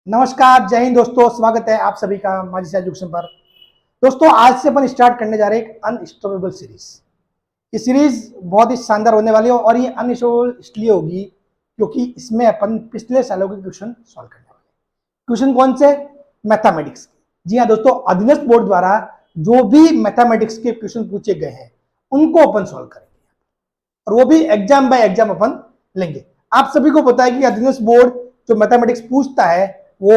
नमस्कार, जय हिंद दोस्तों। स्वागत है आप सभी का माजिद एजुकेशन पर। दोस्तों, आज से अपन स्टार्ट करने जा रहे हैं एक अनस्टॉपेबल सीरीज। ये सीरीज बहुत ही शानदार होने वाली है और ये अनस्टॉपेबल इसलिए होगी क्योंकि इसमें अपन पिछले सालों के क्वेश्चन सॉल्व करने वाले हैं। क्वेश्चन कौन से? मैथमेटिक्स के। जी हाँ दोस्तों, अधीनस्थ बोर्ड द्वारा जो भी मैथमेटिक्स के क्वेश्चन पूछे गए हैं उनको अपन सॉल्व करेंगे और वो भी एग्जाम बाय एग्जाम अपन लेंगे। आप सभी को पता है कि अधीनस्थ बोर्ड जो मैथमेटिक्स पूछता है वो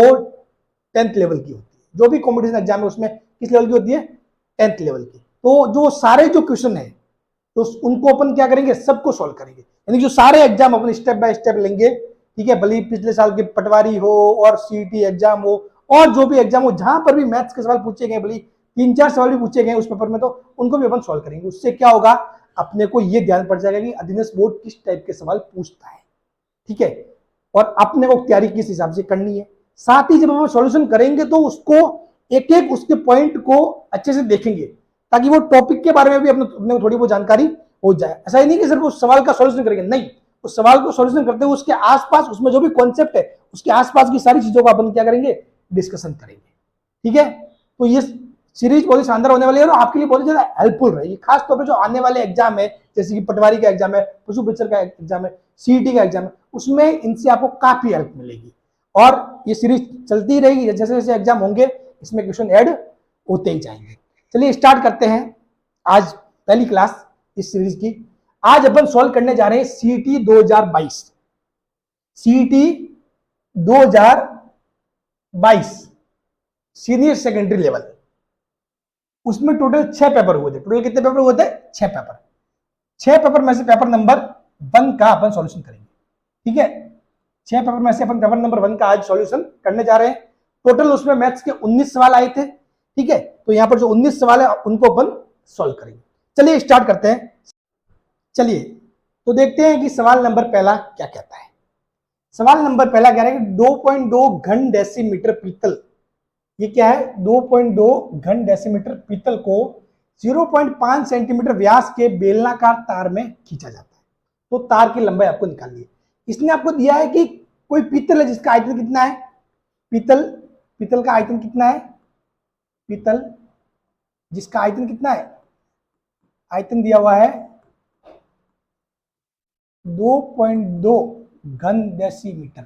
10th लेवल की होती है। जो भी कॉम्पिटिशन एग्जाम है उसमें किस लेवल की होती है? 10th लेवल की। तो जो सारे जो क्वेश्चन है तो उनको अपन क्या करेंगे? सबको सॉल्व करेंगे, यानी जो सारे exam upon step by step लेंगे। ठीक है, भले पिछले साल के पटवारी हो और सीईटी एग्जाम हो और जो भी एग्जाम हो, जहां पर भी मैथ्स के सवाल पूछे गए, भले 3-4 सवाल भी पूछे गए उस पेपर में, तो उनको भी अपन सॉल्व करेंगे। उससे क्या होगा, अपने को ये ध्यान पड़ जाएगा कि अधीनस्थ बोर्ड किस टाइप के सवाल पूछता है। ठीक है, और अपने को तैयारी किस हिसाब से करनी है। साथ ही जब हम सॉल्यूशन करेंगे तो उसको एक एक उसके पॉइंट को अच्छे से देखेंगे ताकि वो टॉपिक के बारे में भी अपने को थोड़ी बहुत जानकारी हो जाए। ऐसा ही नहीं कि सिर्फ उस सवाल का सॉल्यूशन करेंगे, नहीं, उस सवाल को सॉल्यूशन करते हुए उसके आसपास, उसमें जो भी कॉन्सेप्ट है उसके आसपास की सारी चीजों का अपन क्या करेंगे? डिस्कशन करेंगे। ठीक है, तो ये सीरीज बहुत ही शानदार होने वाली है और आपके लिए बहुत ही ज्यादा हेल्पफुल रहेगी, खासतौर पर जो आने वाले एग्जाम है, जैसे कि पटवारी का एग्जाम है, पशु पिक्चर का एग्जाम है, सीईटी का एग्जाम है, उसमें इनसे आपको काफी हेल्प मिलेगी। और ये सीरीज चलती रहेगी, जैसे जैसे एग्जाम होंगे इसमें क्वेश्चन ऐड होते ही जाएंगे। चलिए स्टार्ट करते हैं आज पहली क्लास इस सीरीज की। आज अपन सॉल्व करने जा रहे हैं CET 2022। CET 2022 senior secondary level. उसमें टोटल 6 पेपर हुए थे। टोटल कितने पेपर हुए थे? 6 पेपर। 6 पेपर में से पेपर नंबर 1 का अपन सॉल्यूशन करेंगे। ठीक है, 6 पेपर में से अपन पेपर नंबर 1 का आज सॉल्यूशन करने जा रहे हैं। टोटल उसमें मैथ्स के 19 सवाल आए थे। ठीक है, तो यहां पर जो 19 सवाल है उनको अपन सॉल्व करेंगे। चलिए स्टार्ट करते हैं। चलिए तो देखते हैं कि सवाल नंबर पहला क्या कहता है। सवाल नंबर पहला कह रहा है कि 2.2 घन डेसीमीटर पीतल, ये क्या है? 2.2 घन डेसीमीटर पीतल को 0.5 सेंटीमीटर व्यास के बेलनाकार तार में खींचा जाता है। तो तार की लंबाई आपको निकालनी है। इसने आपको दिया है कि कोई पीतल है जिसका आयतन कितना है? पीतल का आयतन कितना है? पीतल जिसका आयतन कितना है? आयतन दिया हुआ है 2.2 घन डेसीमीटर।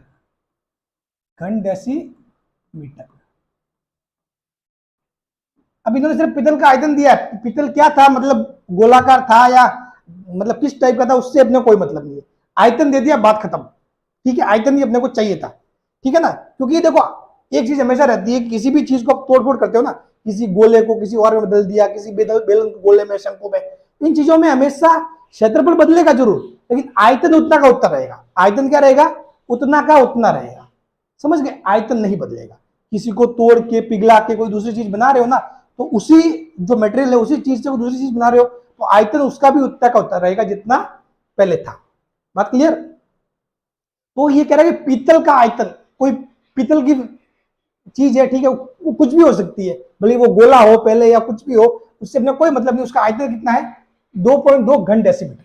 घन डेसीमीटर। अब इन्होंने सिर्फ पीतल का आयतन दिया है। पीतल क्या था, मतलब गोलाकार था या मतलब किस टाइप का था, उससे अपने कोई मतलब नहीं है। आयतन दे दिया, बात खत्म। ठीक है, आयतन ही अपने को चाहिए था। ठीक है ना, क्योंकि देखो एक चीज हमेशा रहती है, किसी भी चीज को आप तोड़ फोड़ करते हो ना, किसी गोले को किसी और में बदल दिया, किसी बेलन को गोले में, शंकु में, इन चीजों में हमेशा क्षेत्रफल बदलेगा जरूर, लेकिन आयतन उतना का उतना रहेगा। आयतन क्या रहेगा? उतना का उतना रहेगा। समझ गए? आयतन नहीं बदलेगा। किसी को तोड़ के पिघला के कोई दूसरी चीज बना रहे हो ना, तो उसी जो मटेरियल है उसी चीज से वो दूसरी चीज बना रहे हो, तो आयतन उसका भी उतना का उतना रहेगा जितना पहले था। बात क्लियर? तो ये कह रहा है कि पीतल का आयतन, कोई पीतल की चीज है, ठीक है, वो कुछ भी हो सकती है, भले वो गोला हो पहले या कुछ भी हो, उससे अपने कोई मतलब नहीं। उसका आयतन कितना है? 2.2 घन डेसीमीटर।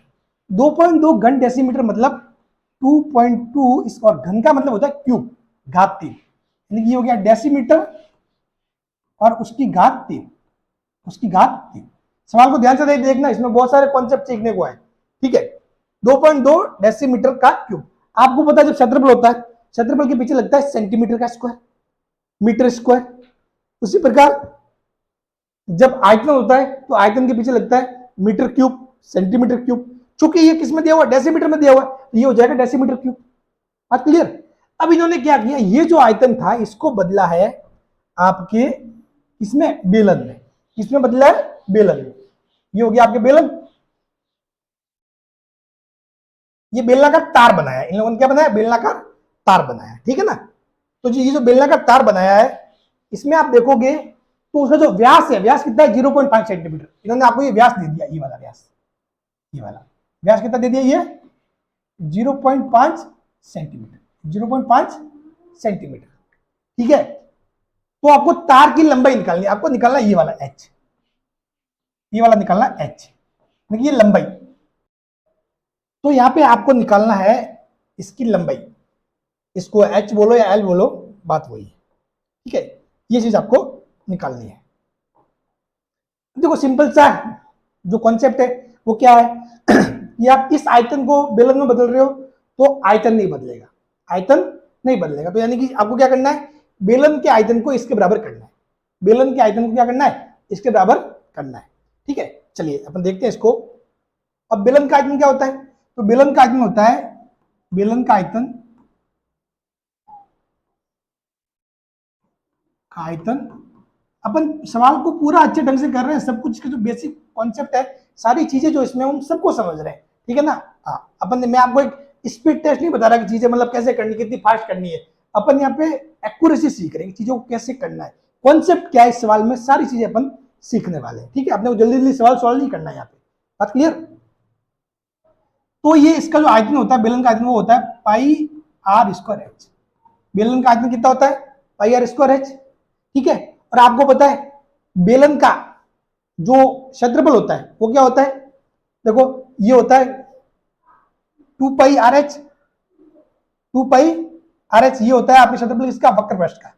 2.2 घन डेसीमीटर मतलब 2.2 इस, और घन का मतलब होता है क्यूब, घात 3, यानी कि हो गया डेसीमीटर और उसकी घात 3। उसकी घात 3। सवाल को ध्यान से देखना, इसमें बहुत सारे कॉन्सेप्ट सीखने को है। ठीक है, 2.2 डेसीमीटर का क्यूब। आपको पता है जब क्षेत्रफल होता है, क्षेत्रफल के पीछे लगता है सेंटीमीटर का स्क्वायर, मीटर स्क्वायर। उसी प्रकार जब आयतन होता है तो आयतन के पीछे लगता है मीटर क्यूब, सेंटीमीटर क्यूब। चूंकि ये किस में दिया हुआ? डेसीमीटर में दिया हुआ, ये हो जाएगा डेसीमीटर क्यूब। बात क्लियर? अब इन्होंने क्या किया, ये जो आयतन था इसको बदला है आपके इसमें, बेलन में। किसमें बदला है? बेलन में। ये हो गया आपके बेलन। ये बेलनाकार तार बनाया, इन लोगों ने क्या बनाया? बेलनाकार तार बनाया। ठीक है ना, तो ये जो बेलनाकार तार बनाया है, इसमें आप देखोगे तो उसका जो व्यास है, व्यास कितना है? 0.5 सेंटीमीटर। इन्होंने आपको ये व्यास दे दिया, ये वाला व्यास, ये वाला व्यास कितना दे दिया? ये 0.5 सेंटीमीटर। 0.5 सेंटीमीटर। ठीक है, तो आपको तार की लंबाई निकालनी है। आपको निकालना ये वाला h, ये वाला निकालना h, ये लंबाई। तो यहां पे आपको निकालना है इसकी लंबाई। इसको h बोलो या l बोलो, बात वही है, ठीक है। ये चीज आपको निकालनी है। देखो सिंपल सा जो कॉन्सेप्ट है वो क्या है कि आप इस आयतन को बेलन में बदल रहे हो तो आयतन नहीं बदलेगा, आयतन नहीं बदलेगा। तो यानी कि आपको क्या करना है, बेलन के आयतन को इसके बराबर करना है, बेलन के आयतन को क्या करना है, इसके बराबर करना है, ठीक है। चलिए अपन देखते हैं इसको। अब बेलन का आयतन क्या होता है, तो बेलन का आयतन होता है, बेलन का आयतन, आयतन, अपन सवाल को पूरा अच्छे ढंग से कर रहे हैं, सब कुछ के जो बेसिक कॉन्सेप्ट है, सारी चीजें जो इसमें उन सबको समझ रहे हैं, ठीक है ना। हाँ, अपन मैं आपको एक स्पीड टेस्ट नहीं बता रहा कि चीजें मतलब कैसे करनी, कितनी फास्ट करनी है। अपन यहाँ पे एक्यूरेसी सीख रहे हैं, चीजों को कैसे करना है, कॉन्सेप्ट क्या है इस सवाल में, सारी चीजें अपन सीखने वाले हैं, ठीक है। अपने को जल्दी जल्दी सवाल सॉल्व नहीं करना है यहाँ पे, बात क्लियर। तो ये इसका जो आयतन होता है, बेलन का आयतन, वो होता है पाई आर स्क्वायर एच। बेलन का आयतन कितना होता है, पाई आर स्क्वायर एच, ठीक है। और आपको पता है बेलन का जो क्षेत्रफल होता है वो क्या होता है, देखो ये होता है 2 pi r h, 2 pi r H ये होता है आपके क्षेत्रफल इसका, वक्र पृष्ठ का,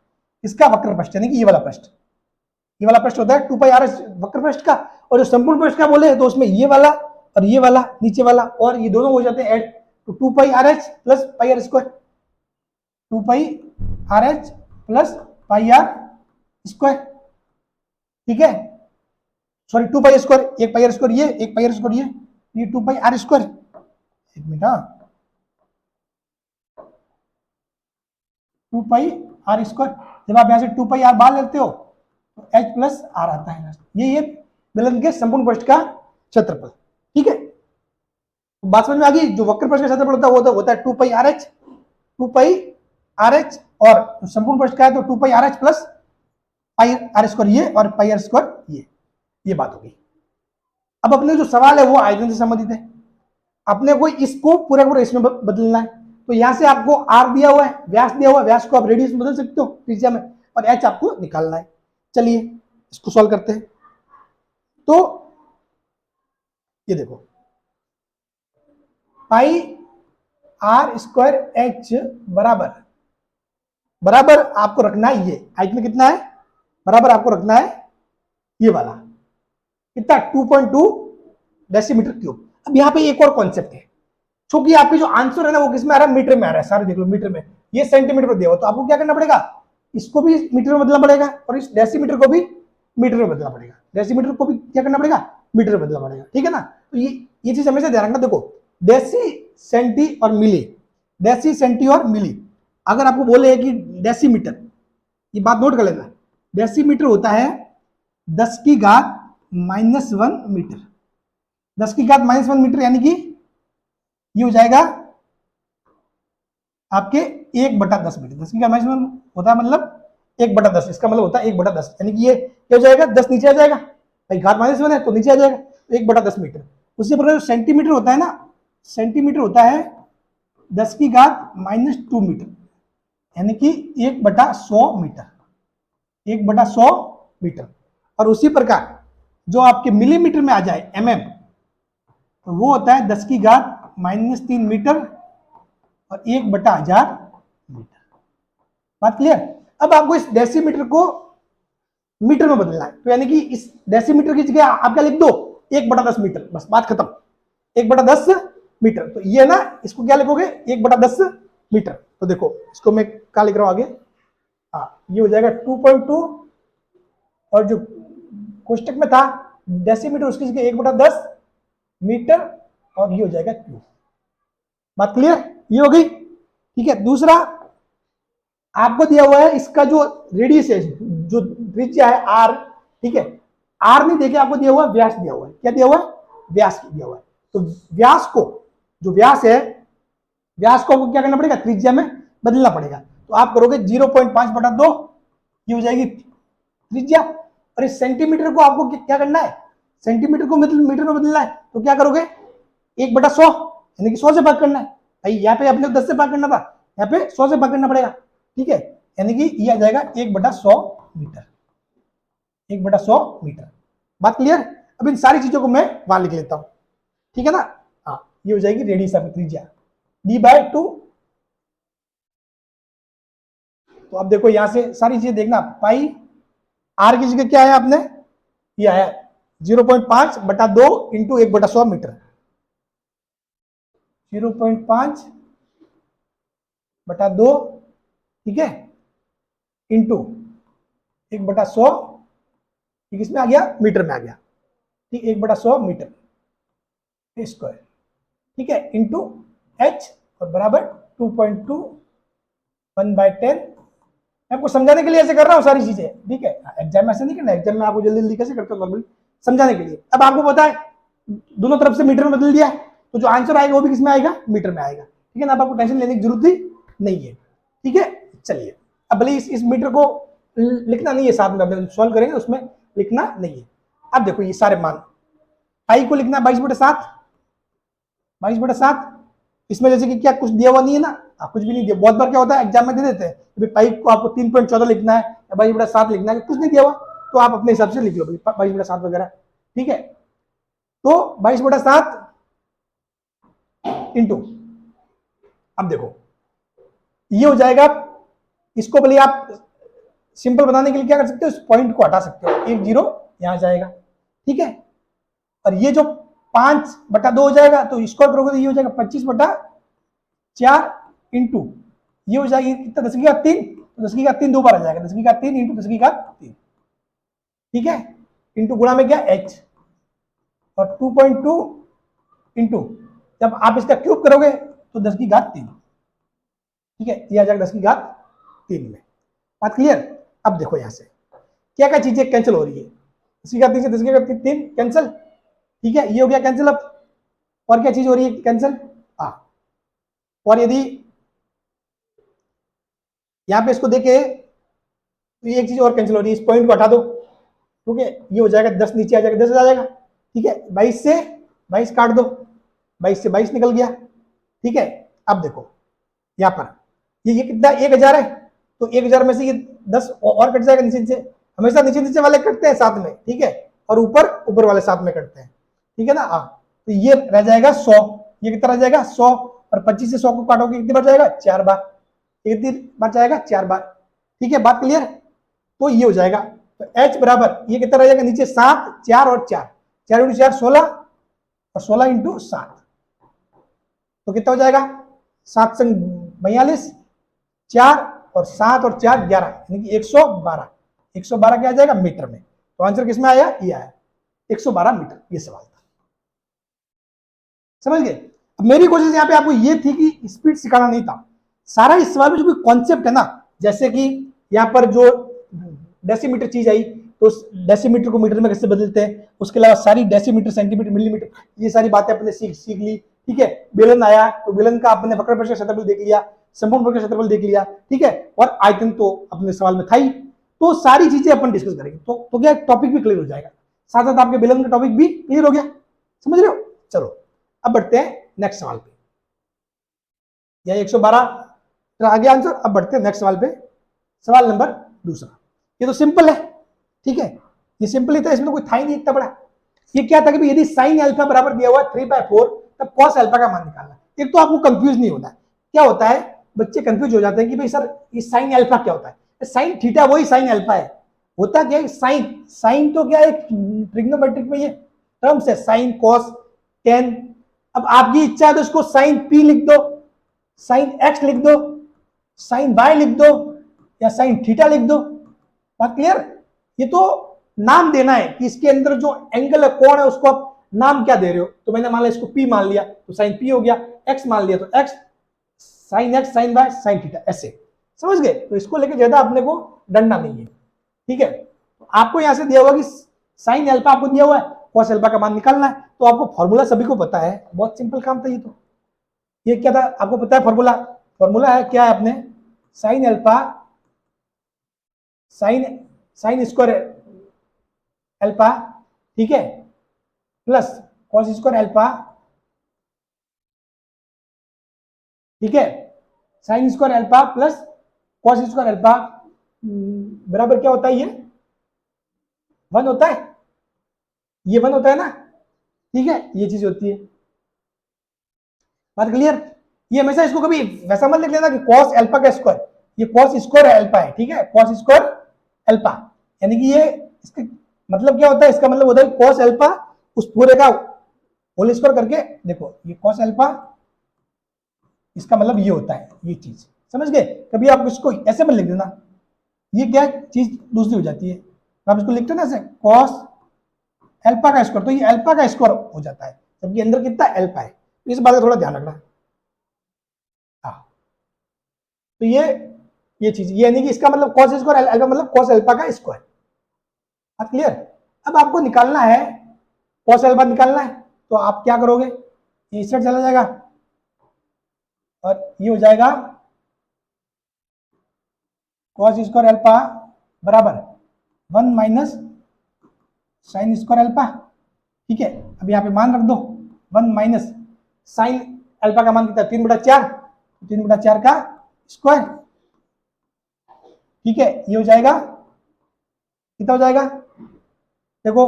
इसका वक्र पृष्ठ यानी कि ये वाला पृष्ठ, ये वाला पृष्ठ होता है 2 पाई आर एच वक्र पृष्ठ का। और जो संपूर्ण पृष्ठ का बोले तो उसमें ये वाला और ये वाला नीचे वाला और ये दोनों हो जाते हैं ऐड, तो 2 pi r h plus pi r square, 2 pi r h plus pi r square, ठीक है। सॉरी 2 पाई स्क्वायर, एक पाई आर स्क्वायर ये, एक पाई आर स्क्वायर ये 2 पाई आर स्क्वायर। एक मिनट, हाँ 2 पाई आर स्क्वायर, जब आप यहां से 2 पाई आर बाहर लेते हो तो एच प्लस आर आता है, ये बेलन के संपूर्ण पृष्ठ का क्षेत्रफल, ठीक है। तो बात समझ में आ गई, जो वक्र पृष्ठ का क्षेत्रफल होता है वो होता है 2 pi r h, 2 pi r h, और संपूर्ण पृष्ठ का है तो 2 pi r h plus pi r square ये और पाई आर स्क्वायर ये बात होगी। अब अपने जो सवाल है वो आयतन से संबंधित है, अपने को इसको पूरा पूरा इसमें बदलना है। तो यहां से आपको आर दिया हुआ है, व्यास दिया हुआ है, व्यास को आप रेडियस में बदल सकते हो त्रिज्या में, और एच आपको निकालना है। चलिए इसको सॉल्व करते हैं। तो ये देखो पाई आर स्क्वायर एच बराबर, बराबर आपको रखना है ये आयतन कितना है, बराबर आपको रखना है ये वाला कितना 2.2 डेसीमीटर क्यूब। अब यहाँ पे एक और कॉन्सेप्ट है, क्योंकि आपके जो आंसर है ना वो किसमें आ रहा है, मीटर में आ रहा है, सारे देख लो मीटर में, ये सेंटीमीटर में दिया हुआ, तो आपको क्या करना पड़ेगा, इसको भी मीटर में बदलना पड़ेगा और इस डेसीमीटर को भी मीटर में बदलना पड़ेगा, डेसीमीटर को भी क्या करना पड़ेगा, मीटर में बदलना पड़ेगा, ठीक है ना। तो ये चीज हमेशा ध्यान रखना। देखो डेसी, सेंटी और मिली, डेसी सेंटी और मिली, अगर आपको बोले कि डेसीमीटर, ये बात नोट कर लेना, डेसीमीटर होता है 10 की घात -1 मीटर, 10 की घात -1 मीटर, यानी कि ये हो जाएगा आपके 1/10 मीटर। 10 की घात -1 होता है मतलब 1/10, इसका मतलब होता है 1/10, यानी कि ये क्या हो जाएगा, 10 नीचे आ जाएगा, भाई घात -1 है तो नीचे आ जाएगा, 1/10 मीटर। उसी प्रकार सेंटीमीटर होता है ना, सेंटीमीटर होता है 10 की घात -2 मीटर, यानी कि 1/100 मीटर, 1/100 मीटर। और उसी प्रकार जो आपके मिलीमीटर में आ जाए mm, तो वो होता है 10 की घात -3 मीटर और 1/1000 मीटर। बात क्लियर। अब आपको इस डेसीमीटर को मीटर में बदलना है, तो यानी कि इस डेसीमीटर की जगह आप क्या लिख दो, 1/10 मीटर, बस बात खत्म, 1/10 मीटर। तो ये ना इसको क्या लिखोगे, 1/10 मीटर। तो देखो इसको मैं क्या लिख रहा हूं आगे, हाँ ये हो जाएगा 2.2, और जो कोष्टक में था डेसीमीटर उसकी जगह 1/10 मीटर, और ये हो जाएगा क्यूब। बात क्लियर, ये हो गई, ठीक है। दूसरा आपको दिया हुआ है इसका जो रेडियस है, जो त्रिज्या है आर, ठीक है, आर नहीं देके आपको दिया हुआ है व्यास दिया हुआ है, क्या दिया हुआ है, व्यास दिया हुआ है। तो व्यास को, जो व्यास है, व्यास को आपको क्या करना पड़ेगा, त्रिज्या में बदलना पड़ेगा। तो आप करोगे 0.5/2, ये हो जाएगी त्रिज्या। और इस सेंटीमीटर को आपको क्या करना है, सेंटीमीटर को मीटर में बदलना है, तो क्या करोगे 1/100, यानी कि 100 से भाग करना है, भाई यहाँ पे अपने 10 से भाग करना था, यहाँ पे 100 से भाग करना पड़ेगा, ठीक है, यानी कि ये आ जाएगा 1/100 मीटर, 1/100 मीटर। बात क्लियर। अब इन सारी चीजों को मैं वहां लिख लेता हूं, ठीक है ना। हाँ ये हो जाएगी रेडियस ऑफ त्रिज्या d/2, तो अब देखो यहां से सारी चीजें देखना, पाई आर की जगह क्या आया आपने, ये आया 0.5/2 इंटू 1/100 मीटर, 0.5/2, ठीक है, इंटू 1/100, ये किसमें आ गया, मीटर में आ गया, ठीक, 1/100 मीटर स्क्वायर, ठीक है, इंटू एच और बराबर 2.2 1/10। मैं आपको समझाने के लिए ऐसे कर रहा हूँ सारी चीजें, ठीक है, एग्जाम में ऐसे नहीं करना, एग्जाम में आपको जल्दी जल्दी कैसे करते हो नॉर्मली, समझाने के लिए। अब आपको पता है दोनों तरफ से मीटर में बदल दिया है, तो जो आंसर आएगा वो भी किसमें आएगा, मीटर में आएगा, ठीक है ना। अब आपको टेंशन लेने की जरूरत ही नहीं है, ठीक है। चलिए अब भले इस मीटर को लिखना नहीं है, साथ में सॉल्व करेंगे, उसमें लिखना नहीं है। अब देखो ये सारे मान, आई को लिखना 22/7, 22/7, इसमें जैसे कि क्या कुछ दिया हुआ नहीं है ना, कुछ भी नहीं दिया। बहुत बार क्या होता है एग्जाम में दे देते हैं पाई को आपको 3.14 लिखना है या 22/7 लिखना है, कुछ नहीं दिया हुआ, तो आप अपने हिसाब से लिख लो 22/7 वगैरह, ठीक है। तो 22/7 इंटू, अब देखो ये हो जाएगा, इसको भले आप सिंपल बनाने के लिए क्या कर सकते हो, इस पॉइंट को हटा सकते हो, 1 0 यहां जाएगा, ठीक है। और ये जो 5/2 हो जाएगा, तो इसको करोगे तो ये हो जाएगा 25/4 इंटू, ये हो जाएगी कितना, 10⁻3, तो 10⁻3 दो बार आ जाएगा, 10⁻3 इंटू 10⁻3, ठीक है, इंटू गुणा में क्या एच, और 2.2 इंटू, जब आप इसका क्यूब करोगे तो 10⁻3, ठीक है, ये आ जाएगा 10⁻3 में। बात क्लियर। अब देखो यहां से क्या क्या चीजें कैंसिल हो रही है, 10⁻3 से 10⁻3 कैंसिल, ठीक है, ये हो गया कैंसिल। अब और क्या चीज हो रही है कैंसिल, और यदि यहां पे इसको देखे तो ये एक चीज और कैंसिल हो रही है, इस पॉइंट को हटा दो, ठीक है, ये हो जाएगा 10 नीचे आ जाएगा, 10 आ जाएगा, ठीक है, 22 से 22 काट दो, 22 से 22 निकल गया, ठीक है। अब देखो यहां पर ये कितना 1000 है, तो 1000 में से ये 10 और कट जाएगा नीचे से, हमेशा नीचे नीचे वाले कटते हैं साथ में, ठीक है, और ऊपर ऊपर वाले साथ में कटते हैं, ठीक है ना। तो ये रह जाएगा 100, ये कितना रह जाएगा 100, और 25 से 100 को काटोगे कितनी बार जाएगा, 4 बार, कितनी बार जाएगा, 4 बार, ठीक है, बात क्लियर। तो ये हो जाएगा, तो h बराबर ये कितना रह जाएगा नीचे 7, 4 और 4, 4 इंटू 4 16, और 16 इंटू 7, तो कितना हो जाएगा 7 संग 42, 4 और 7 और 4 11, यानी कि 112, 112 क्या आ जाएगा मीटर में। तो आंसर किसमें आया, ये आया 112 मीटर, ये सवाल था, समझ गए। अब मेरी कोशिश यहाँ पे आपको ये थी कि स्पीड सिखाना नहीं था, सारा इस सवाल में जो भी कॉन्सेप्ट है ना, जैसे कि यहाँ पर जो डेसीमीटर चीज आई, तो उस डेसीमीटर को मीटर में कैसे बदलते हैं, उसके अलावा सारी डेसीमीटर सेंटीमीटर मिलीमीटर ये सारी बातें अपने सीख ली, ठीक है। बेलन आया तो बेलन का अपने वक्र प्रश्न क्षेत्रफल देख लिया, संपूर्ण प्रश्न क्षेत्रफल देख लिया, ठीक है, और आयतन तो अपने सवाल में था ही, तो सारी चीजें अपन डिस्कस करेंगे, तो क्या टॉपिक भी क्लियर हो जाएगा, साथ साथ आपके बेलन का टॉपिक भी क्लियर हो गया, समझ रहे हो। चलो अब बढ़ते हैं नेक्स्ट सवाल पे, यह 112 आ गया आंसर। अब बढ़ते हैं नेक्स्ट सवाल पे, सवाल नंबर दूसरा। ये तो सिंपल है, ठीक है, ये सिंपल ही था, इसमें तो कोई था ही नहीं इतना बड़ा। ये क्या था कि ये साइन अल्फा बराबर दिया हुआ 3/4, तब कॉस अल्फा का मान निकालना। एक तो आपको कंफ्यूज नहीं होना है, क्या होता है बच्चे कंफ्यूज हो जाते हैं कि भाई सर ये साइन अल्फा क्या होता है, साइन थीटा वही साइन अल्फा है, होता क्या है साइन, साइन तो क्या है ट्रिग्नोमेट्रिक में ये टर्म्स है, साइन कॉस टेन। अब आपकी इच्छा है तो इसको साइन पी लिख दो, साइन एक्स लिख दो, साइन वाई लिख दो, या साइन थीटा लिख दो, बात क्लियर। ये तो नाम देना है कि इसके अंदर जो एंगल है कोण है उसको आप नाम क्या दे रहे हो, तो मैंने मान लिया इसको पी मान लिया तो साइन पी हो गया, एक्स मान लिया तो x, sine x sine y sine theta, ऐसे समझ गए। तो इसको लेकर ज्यादा अपने को डरना नहीं है, ठीक है। तो आपको यहां से दिया हुआ कि साइन अल्फा आपको दिया हुआ है, कॉस अल्फा का मान निकालना है, तो आपको फॉर्मूला सभी को पता है, बहुत सिंपल काम था ये। तो ये क्या था आपको पता है फॉर्मूला, फॉर्मूला है क्या है अपने, sine alpha sine square alpha, ठीक है, प्लस कॉस स्क्वायर अल्फा, ठीक है, sine square alpha plus cos square alpha बराबर क्या होता है, ये 1 होता है, ये 1 होता है ना, ठीक है, ये चीज होती है, बात क्लियर। ये हमेशा इसको कभी वैसा मत लिख लेना कि कॉस अल्फा का स्क्वायर, ये cos स्क्वायर अल्फा है, ठीक है, cos स्क्वायर अल्फा, यानी कि ये इसका मतलब क्या होता है, इसका मतलब होता है cos अल्फा उस पूरे का होल स्क्वायर करके, देखो ये cos अल्फा, इसका मतलब ये होता है, ये चीज समझ गए। कभी आप इसको ऐसे मत लिख देना, ये क्या चीज दूसरी हो जाती है, आप इसको लिखते ना ऐसे cos अल्फा का स्क्वायर, तो ये अल्फा का स्क्वायर हो जाता है, जबकि अंदर कितना अल्फा है, तो इस बात का थोड़ा ध्यान रखना। हाँ, तो ये चीज ये यानी कि इसका मतलब cos स्क्वायर अल्फा मतलब cos अल्फा का स्क्वायर, बात क्लियर। अब आपको निकालना है cos अल्फा निकालना है, तो आप क्या करोगे, ये इस साइड चला जाएगा और ये हो जाएगा cos स्क्वायर अल्फा बराबर 1 माइनस साइन स्क्वायर अल्फा, ठीक है। अब यहाँ पे मान रख दो 1 माइनस साइन अल्फा का मान कितना, 3/4, 3/4 का स्क्वायर, ठीक है। ये हो जाएगा कितना हो जाएगा, देखो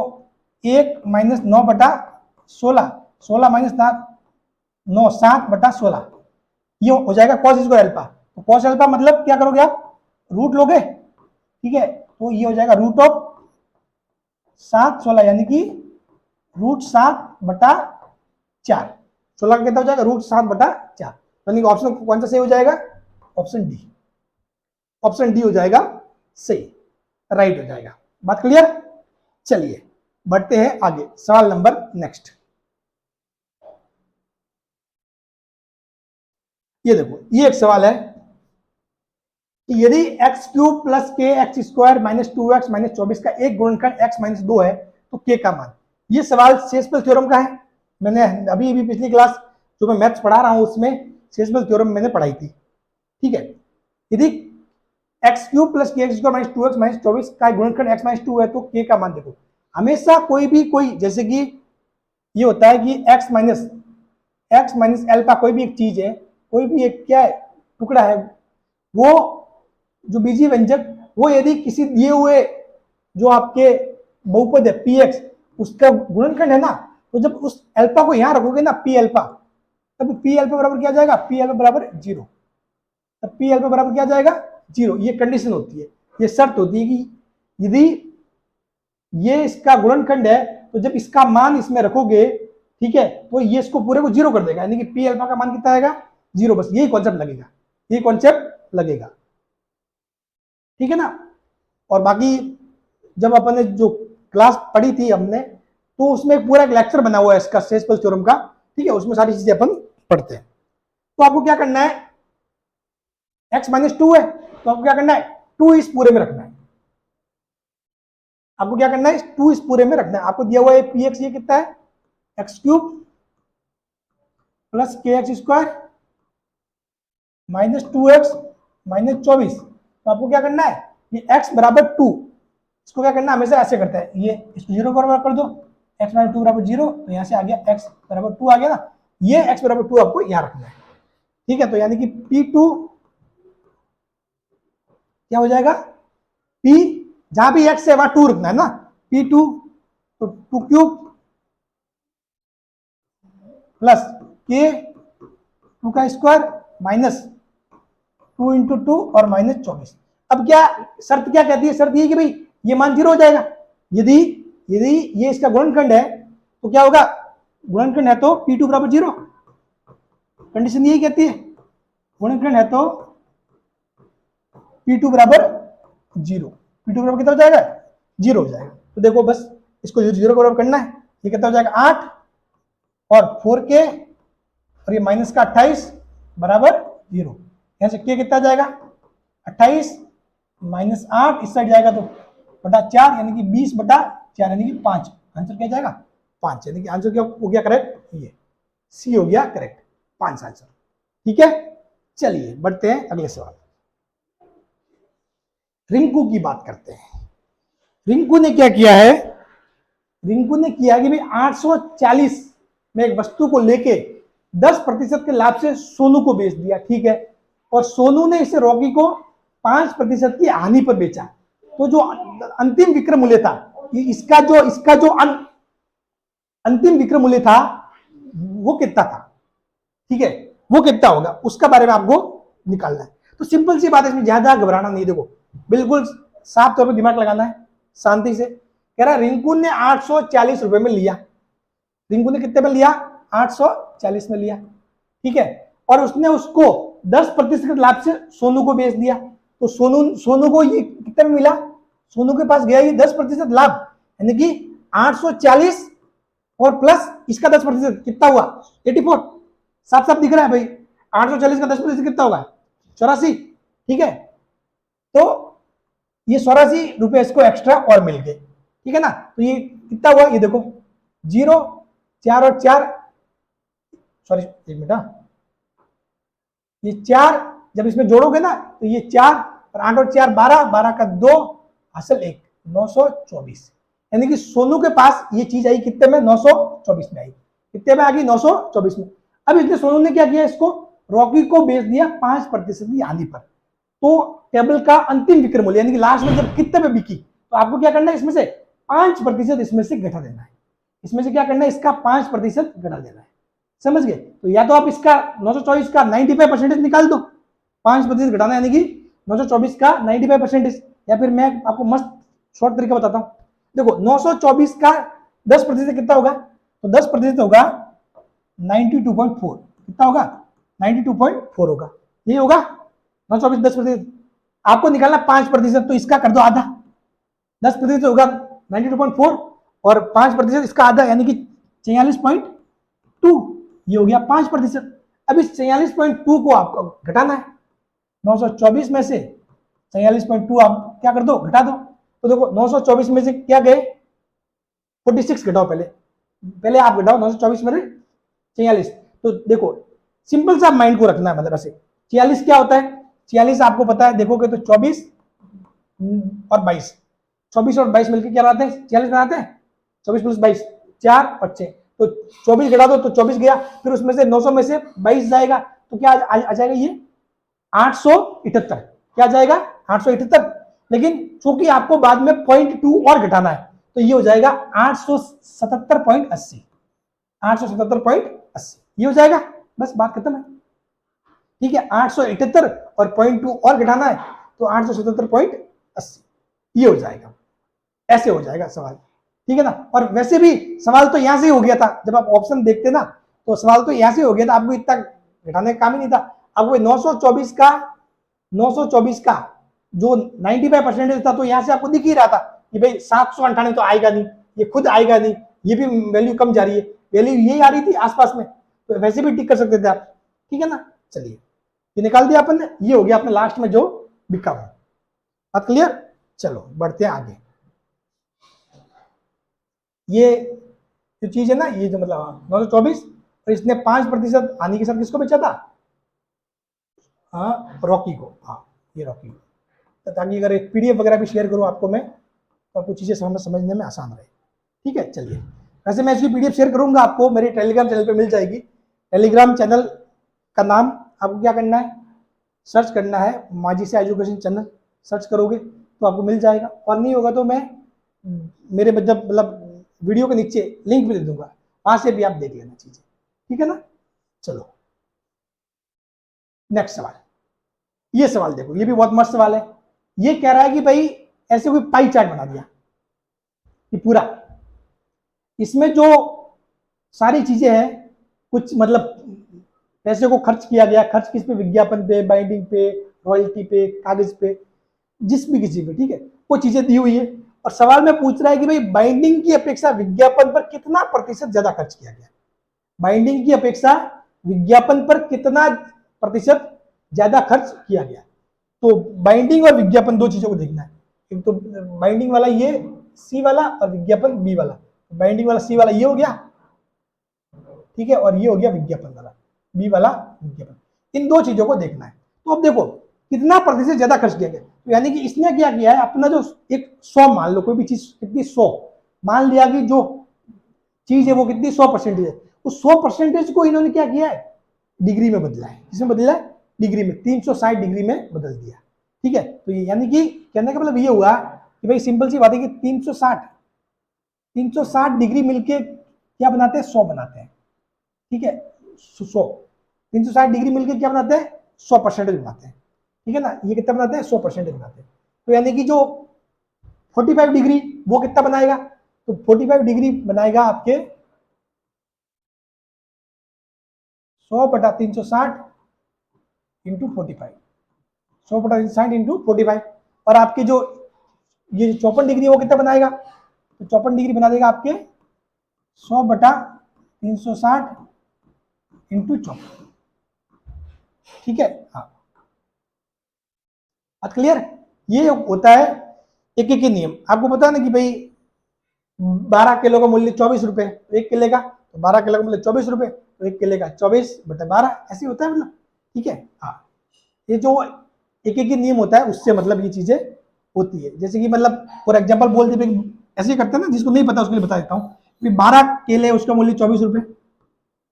1 माइनस 9/16, 16 माइनस 9 7/16, ये हो जाएगा cos स्क्वायर अल्फा। तो cos अल्फा मतलब क्या करोगे आप, रूट लोगे, ठीक है, तो ये हो जाएगा रूट ऑफ 7/16 यानी कि √7/4, 16 का कितना हो जाएगा √7/4, यानी कि ऑप्शन कौन सा सही हो जाएगा, ऑप्शन डी, ऑप्शन डी हो जाएगा सही, राइट हो जाएगा। बात क्लियर। चलिए बढ़ते हैं आगे, सवाल नंबर नेक्स्ट। ये देखो, ये एक सवाल है कि यदि एक्स क्यूब प्लस के x square minus 2x minus 24 का एक गुणनखंड x माइनस 2 है तो k का मान। ये सवाल शेषफल थ्योरम का है, मैंने अभी पिछली क्लास जो मैं मैथ्स पढ़ा रहा हूं उसमें शेषफल थ्योरम मैंने पढ़ाई थी, ठीक है। यदि एक्स क्यूब प्लस के x square minus 2x minus 24 का गुणनखंड x माइनस 2 है तो k का मान देखो। हमेशा कोई जैसे कि ये होता है कि x माइनस अल्फा कोई भी एक चीज है, कोई भी एक क्या है टुकड़ा है, वो जो बीजीय व्यंजक वो यदि किसी दिए हुए जो आपके बहुपद है px उसका गुणनखंड है ना, तो जब उस अल्फा को यहां रखोगे ना p अल्फा, तब p अल्फा बराबर क्या जाएगा, p अल्फा बराबर 0, तब p अल्फा बराबर क्या जाएगा 0। ये कंडीशन होती है, ये शर्त होती है कि यदि ये इसका गुणनखंड है तो जब इसका मान इसमें रखोगे, ठीक है, तो ये इसको पूरे को 0 कर देगा, यानी कि p अल्फा का मान कितना आएगा 0, बस यही कॉन्सेप्ट लगेगा, यही कॉन्सेप्ट लगेगा, ठीक है ना। और बाकी जब अपन ने जो क्लास पढ़ी थी हमने, तो उसमें पूरा एक लेक्चर बना हुआ है इसका शेषफल थ्योरम का, ठीक है, उसमें सारी चीजें अपन पढ़ते हैं। तो आपको क्या करना है, x माइनस 2 है तो आपको क्या करना है 2 इस पूरे में रखना है, आपको क्या करना है 2 इस पूरे में रखना है। आपको दिया हुआ है px, ये कितना है एक्स क्यूब प्लस के x square minus 2x minus 24, तो आपको क्या करना है ये x बराबर 2, इसको क्या करना है हमेशा ऐसे करता है, ये इसको 0 बराबर कर दो, x माइनस 2 बराबर 0, तो यहां से आ गया x बराबर 2 आ गया ना, ये x बराबर 2 आपको यहां रखना है, ठीक है। तो यानी कि p2 क्या हो जाएगा, p जहां भी x है वहां 2 रखना है ना, p2 तो 2 क्यूब प्लस k 2 का स्क्वायर माइनस 2 इंटू 2 और माइनस 24। अब क्या शर्त क्या कहती है, शर्त ये कि भाई ये मान 0 हो जाएगा, यदि यदि ये इसका गुणनखंड है तो क्या होगा, गुणनखंड है तो p2 बराबर 0, कंडीशन यही कहती है, गुणनखंड है तो p2 बराबर 0, p2 बराबर कितना हो जाएगा 0 हो जाएगा। तो देखो बस इसको 0 बराबर करना है, ये कितना हो जाएगा 8 और 4k और ये माइनस का 28 बराबर 0, यहां से k कितना जाएगा 28 माइनस 8 इस साइड जाएगा तो बटा 4 यानी कि 20/4 यानी कि 5, आंसर क्या जाएगा 5, यानी कि आंसर क्या हो गया करेक्ट, ये सी हो गया करेक्ट, 5 आंसर, ठीक है। चलिए बढ़ते हैं अगले सवाल, रिंकू की बात करते हैं। रिंकू ने क्या किया है, रिंकू ने किया कि भाई 840 में एक वस्तु को लेके 10% के लाभ से सोनू को बेच दिया, ठीक है, और सोनू ने इसे रॉकी को 5% की हानि पर बेचा। तो जो अंतिम विक्रय मूल्य था, इसका जो अंतिम विक्रय मूल्य था वो कितना था, ठीक है, वो कितना होगा उसका बारे में आपको निकालना है। तो सिंपल सी बात है, इसमें ज्यादा घबराना नहीं। देखो बिल्कुल साफ तौर पर दिमाग लगाना है शांति से। कह रहा रिंकू ने 840 रुपए में लिया। रिंकू ने कितने में लिया? 840 में लिया, ठीक है। और उसने उसको 10% लाभ से सोनू को बेच दिया। तो सोनू को ये कितने में मिला? सोनू के पास गया ये 10% लाभ, यानी कि 840 और प्लस इसका 10% कितना हुआ? 84। साफ साफ दिख रहा है भाई, 840 का 10% कितना होगा? 84, ठीक है। तो ये 84 रुपए इसको एक्स्ट्रा और मिल गए, ठीक है ना। तो ये कितना हुआ? ये देखो 0, 4 और 4, सॉरी एक मिनट, ये 4 जब इसमें जोड़ोगे ना तो ये 4 और 8 और 4 12, 12 का 2 हासिल 1, 924। यानी कि सोनू के पास ये चीज आई कितने में? 924 में आई। कितने में आ गई? 924 में। अब इसने सोनू ने क्या किया? इसको रॉकी को बेच दिया 5% आने पर। तो टेबल का अंतिम विक्रय मूल्य यानी कि लास्ट में जब कितने में बिकी, तो आपको क्या करना है? इसमें से 5% इसमें से घटा देना है। इसमें से क्या करना है? इसका 5% घटा देना है, समझ गए। तो या तो आप इसका 924 का 95% निकाल दो, 5% घटाना यानी कि 924 का 95%, या फिर मैं आपको मस्त शॉर्ट तरीका बताता हूं। देखो 924 का 10% कितना होगा? तो 10% होगा 92.4। कितना होगा? 92.4 होगा। ये होगा 924 10%। आपको निकालना 5%, तो इसका कर दो आधा। 10% होगा 92.4 और 5% इसका आधा यानी कि 46.2। ये हो गया 5%। अब इस 46.2 को आपको घटाना है 924 में से। 46.2 आप क्या कर दो? घटा दो। तो देखो 924 में से क्या गए? 46 घटाओ। पहले आप घटाओ 924 में 46। तो देखो सिंपल सा माइंड को रखना है, मतलब ऐसे 46 क्या होता है? 46 आपको पता है, देखोगे तो 24 और 22, 24 और 22 मिलकर क्या बनाते हैं? 46 बनाते हैं। 24 प्लस 22 4 और 6, तो 24 घटा दो तो 24 गया। फिर उसमें से 900 में से 22 जाएगा तो क्या आ जाएगा? ये 878। क्या जाएगा? 878। लेकिन चूंकि आपको बाद में 0.2 और घटाना है तो ये हो जाएगा 877.80। 877.80 ये हो जाएगा। बस बात खत्म है, ठीक है। 878 और 0.2 और घटाना है तो 877.80 ये हो जाएगा। ऐसे हो जाएगा सवाल, ठीक है ना। और वैसे भी सवाल तो यहां से ही हो गया था, जब आप ऑप्शन देखते ना तो सवाल तो यहां से हो गया था, आपको इतना घटाने का काम ही नहीं था। अब वो 924 का जो 95% था तो यहां से आपको दिख ही रहा था कि भाई 798 तो आएगा नहीं, ये खुद आएगा नहीं, ये भी वैल्यू कम जा रही है, वैल्यू यही आ रही थी आसपास में, तो वैसे भी टिक कर सकते थे आप, ठीक है ना। चलिए ये निकाल दिया अपन ने, ये हो गया अपने लास्ट में जो बिका हुआ। बात क्लियर? चलो बढ़ते हैं आगे। ये जो चीज है ना, ये जो मतलब 924 और इसने 5% हानि के साथ किसको बेचा था? हाँ रॉकी को। हाँ ये रॉकी को, ताकि अगर एक पीडीएफ वगैरह भी शेयर करूँ आपको मैं तो आपको चीजें समझने में आसान रहे, ठीक है। चलिए वैसे मैं इसकी पीडीएफ शेयर करूंगा आपको, मेरे टेलीग्राम चैनल पे मिल जाएगी। टेलीग्राम चैनल का नाम आपको क्या करना है? सर्च करना है माझी से एजुकेशन चैनल, सर्च करोगे तो आपको मिल जाएगा। और नहीं होगा तो मैं मेरे मतलब वीडियो के नीचे लिंक भी दे दूंगा, वहां से भी आप देख लेना चीजें, ठीक है ना। चलो नेक्स्ट सवाल, ये सवाल देखो, ये भी बहुत मस्त सवाल है। ये कह रहा है कि भाई ऐसे कोई पाई चार्ट बना दिया कि पूरा इसमें जो सारी चीजें हैं, कुछ मतलब पैसे को खर्च किया गया, खर्च किस पे? विज्ञापन पे, बाइंडिंग पे, रॉयल्टी पे, कागज पे, जिस भी किसी पे, ठीक है, वो चीजें दी हुई है। और सवाल में पूछ रहा है कि भाई बाइंडिंग की अपेक्षा विज्ञापन पर कितना प्रतिशत ज्यादा खर्च किया गया? बाइंडिंग की अपेक्षा विज्ञापन पर कितना प्रतिशत ज्यादा खर्च किया गया? तो बाइंडिंग और विज्ञापन दो चीजों को देखना है। एक तो बाइंडिंग वाला ये सी वाला और विज्ञापन बी वाला। बाइंडिंग वाला सी वाला ये हो गया, ठीक है, और ये हो गया विज्ञापन वाला बी वाला विज्ञापन। इन दो चीजों को देखना है। तो अब देखो कितना प्रतिशत ज्यादा खर्च किया गया, तो यानी कि इसने क्या किया है, अपना जो एक 100 मान लो, कोई भी चीज कितनी 100 मान लिया कि जो चीज है वो कितनी 100% है, उस 100% को इन्होंने क्या किया है? डिग्री में बदला है। किसमें बदला है? डिग्री में, 360 डिग्री में बदल दिया, ठीक है। तो यानी कि कहने का मतलब ये हुआ कि भाई सिंपल सी बात है कि 360 डिग्री मिलके क्या बनाते हैं? 100 बनाते हैं, ठीक है। 100 360 डिग्री मिलके क्या बनाते हैं? 100% बनाते हैं, ठीक है ना, ये कितना बनाते हैं 100% बनाते हैं। तो यानी कि जो 45 डिग्री वो कितना बनाएगा, तो 45 डिग्री बनाएगा आपके 100/360 इंटू 45, 100/360 इंटू 45। और आपके जो ये 54 डिग्री वो कितना बनाएगा, तो 54 डिग्री बना देगा आपके 100/360 इंटू 54। ठीक है, हाँ बात क्लियर। ये होता है एक एक नियम। आपको पता है ना कि भाई 12 किलो का मूल्य 24 रुपए, तो 1 किले का, तो 12 किलो का मूल्य 24 रुपए, तो 1 किले का 24/12 ऐसे होता है मतलब। ठीक है, हाँ ये जो एक एक नियम होता है उससे मतलब ये चीजें होती है। जैसे कि मतलब फॉर एग्जाम्पल बोल दे ऐसे ही करते हैं ना, जिसको नहीं पता उसके लिए बता देता हूँ। 12 केले उसका मूल्य 24 रुपए,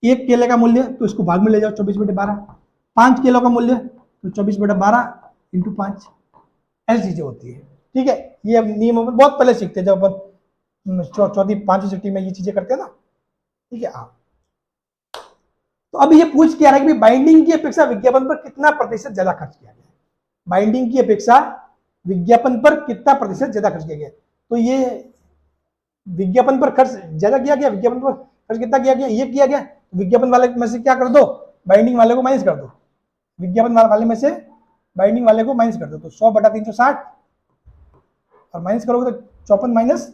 1 केले का मूल्य तो इसको भाग में ले जाओ 24/12, 5 किलो का मूल्य तो 24/12 इंटू 5, ऐसी चीजें होती है। ठीक है, ये अब नियम अपन बहुत पहले सीखते हैं जब अपन चौथी पांचवी छठी में ये चीजें करते हैं ना। ठीक है, हाँ तो अब ये पूछ के आ रहा है कि बाइंडिंग की अपेक्षा विज्ञापन पर कितना प्रतिशत ज्यादा खर्च किया गया, बाइंडिंग की अपेक्षा विज्ञापन पर कितना प्रतिशत ज्यादा खर्च किया गया। तो ये विज्ञापन पर खर्च ज्यादा किया गया, विज्ञापन पर खर्च कितना किया गया, ये किया गया। विज्ञापन वाले में से क्या कर दो, बाइंडिंग वाले को माइनस कर दो, विज्ञापन वाले में से बाइंडिंग वाले को माइनस कर दो, तो 100/360 और माइनस करोगे तो 54 माइनस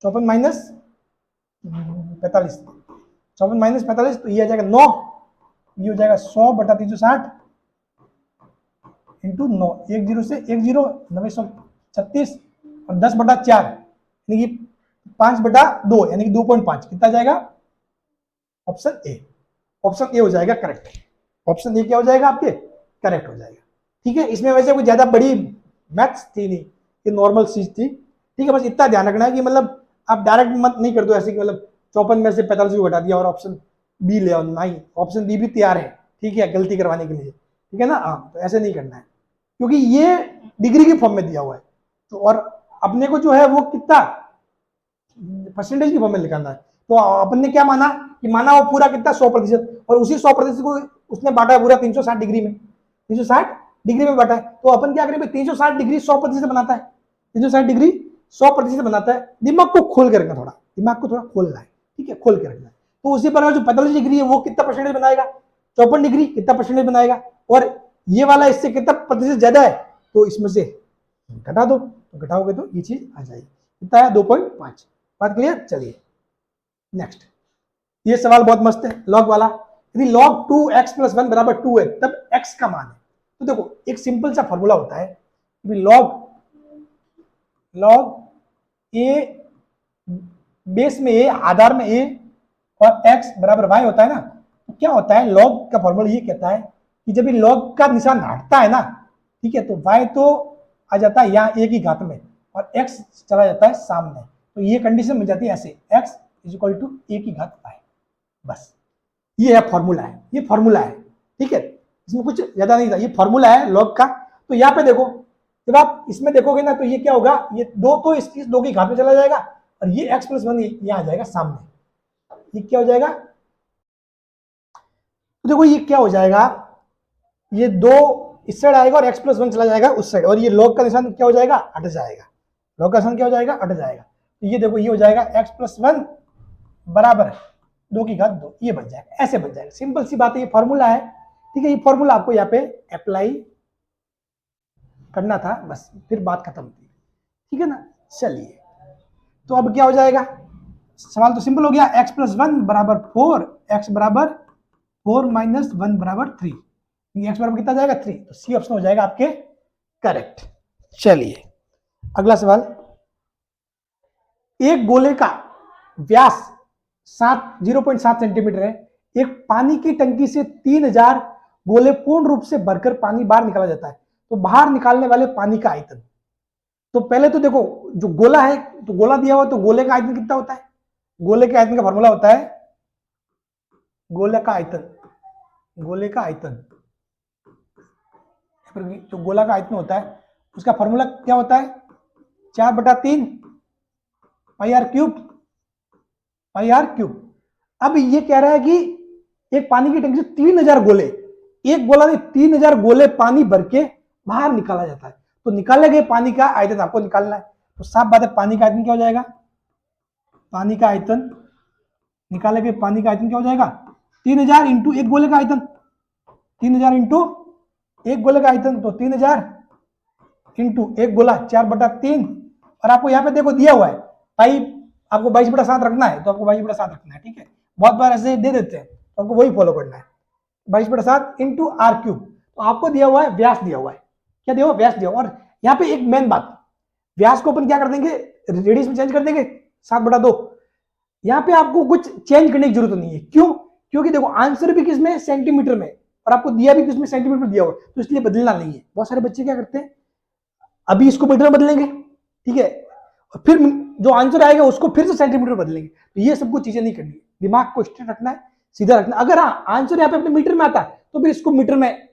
45, 54 - 45, तो ये आ जाएगा 9, ये हो जाएगा 100/360 इंटू 9, 10 से 10 936 और 10/4 यानी कि 5/2 यानी कि 2.5 कितना जाएगा, ऑप्शन ए। ऑप्शन ए हो जाएगा करेक्ट, ऑप्शन ए क्या हो जाएगा आपके, करेक्ट हो जाएगा। ठीक है, इसमें वैसे कोई ज्यादा बड़ी मैथ्स थी नहीं, ये नॉर्मल चीज थी। ठीक है, बस इतना ध्यान रखना है कि मतलब आप डायरेक्ट मत नहीं कर दो ऐसे कि मतलब 54 में से 45 को घटा दिया और ऑप्शन बी ले आओ, नहीं ऑप्शन बी भी तैयार है। ठीक है, गलती करवाने के लिए, ठीक है ना, हाँ तो ऐसे नहीं करना है क्योंकि ये डिग्री के फॉर्म में दिया हुआ है। तो और अपने को जो है वो कितना परसेंटेज की फॉर्म में निकालना है। तो अपन ने क्या माना कि माना वो पूरा कितना 100%, और उसी 100% को उसने बांटा है पूरा 360 डिग्री में, 360 डिग्री में बांटा है। तो अपन क्या करें, 360 डिग्री 100% बनाता है, 360 डिग्री 100% बनाता है। दिमाग को खोल के रखना, थोड़ा दिमाग को थोड़ा खोलना है। ठीक है, खोल के रखना है। तो उसी पर जो 45 डिग्री है वो कितना परसेंटेज बनाएगा, 54 डिग्री कितना परसेंटेज बनाएगा, और ये वाला इससे कितना प्रतिशत ज्यादा है, तो इसमें से घटा दो, तो घटाओगे तो ये चीज आ जाएगी, कितना है 2.5। बात क्लियर, चलिए नेक्स्ट। ये सवाल बहुत मस्त है लॉग वाला। यदि log 2x + 1 = 2 है तब x का मान है। तो देखो एक सिंपल सा फॉर्मूला होता है कि log a बेस में a, आधार में a और x = y होता है ना। तो क्या होता है, log का फॉर्मूला ये कहता है कि जब ये log का निशान हटता है ना, ठीक है, तो y तो आ जाता है यहाँ a की घात में और x चला जाता है सामने। तो ये कंडीशन मिल जाती है ऐसे, x = a की घात y। बस ये है फॉर्मूला है, ये फॉर्मूला है। ठीक है, इसमें कुछ ज्यादा नहीं था, ये फॉर्मूला है लॉग का। तो यहाँ पे देखो, जब आप इसमें देखोगे ना तो ये क्या होगा, ये 2 तो इस 2 की घात में चला जाएगा और ये x + 1 यहाँ आ जाएगा सामने। ये क्या हो जाएगा, तो देखो ये क्या हो जाएगा, ये 2 इस साइड आएगा और x + 1 चला जाएगा उस साइड, और ये लॉग का निशान क्या हो जाएगा, हट जाएगा। लॉग का निशान क्या हो जाएगा, हट जाएगा। तो ये देखो ये हो जाएगा x + 1 बराबर 2 की घात 2, ये बन जाएगा, ऐसे बन जाएगा। सिंपल सी बात है, ये फॉर्मूला है। ठीक है, ये फॉर्मूला आपको यहाँ पे अप्लाई करना था, बस फिर बात खत्म थी। ठीक है ना, चलिए तो अब क्या हो जाएगा, सवाल तो सिंपल हो गया। x + 1 = 4, x = 4 - 1 = 3, x बराबर कितना जाएगा 3, तो सी ऑप्शन हो जाएगा आपके करेक्ट। चलिए अगला सवाल। एक गोले का व्यास 0.7 सेंटीमीटर है, एक पानी की टंकी से 3000 गोले पूर्ण रूप से भरकर पानी बाहर निकाला जाता है, तो बाहर निकालने वाले पानी का आयतन। तो पहले तो देखो जो गोला है, तो गोला दिया हुआ, तो गोले का आयतन कितना होता है, गोले के आयतन का फॉर्मूला होता है गोले का आयतन, गोले का आयतन, तो गोला का आयतन होता है, उसका फॉर्मूला क्या होता है 4/3 πr3। अब ये कह रहा है कि एक पानी की टंकी से 3000 गोले, एक गोला नहीं 3000 गोले पानी भर के बाहर निकाला जाता है। तो निकाले गए पानी का आयतन आपको निकालना है। तो साफ बात है, पानी का आयतन क्या हो जाएगा, पानी का आयतन, निकाले गए पानी का आयतन क्या हो जाएगा, 3000 इंटू एक गोले का आयतन, 3000 इंटू एक गोले का आयतन, तो 3000 इंटू एक गोला 4/3। और आपको यहाँ पे देखो दिया हुआ है पाइप आपको 22/7 रखना है, तो आपको 22/7 रखना है। ठीक है, बहुत बार ऐसे दे देते हैं, तो आपको वही फॉलो करना है, 22/7 इंटू R क्यूब। तो आपको दिया हुआ है व्यास, दिया हुआ है, क्या दिया हुआ, व्यास दिया हुआ। और यहाँ पे एक मेन बात, व्यास को अपन क्या कर देंगे, रेडियस में चेंज कर देंगे 7/2। यहाँ पे आपको कुछ चेंज करने की जरूरत नहीं है। क्यों, क्योंकि देखो आंसर भी किसमें, सेंटीमीटर में, और आपको दिया भी किसमें, सेंटीमीटर दिया हुआ, तो इसलिए बदलना नहीं है। बहुत सारे बच्चे क्या करते हैं, अभी इसको मीटर में बदलेंगे, ठीक है, और फिर जो आंसर आएगा उसको फिर से सेंटीमीटर बदलेंगे। तो ये सब कुछ चीजें नहीं करनी, दिमाग को स्ट्रेट रखना है, सीधा रखना। अगर हाँ आंसर यहाँ पे अपने मीटर में आता है तो फिर इसको मीटर में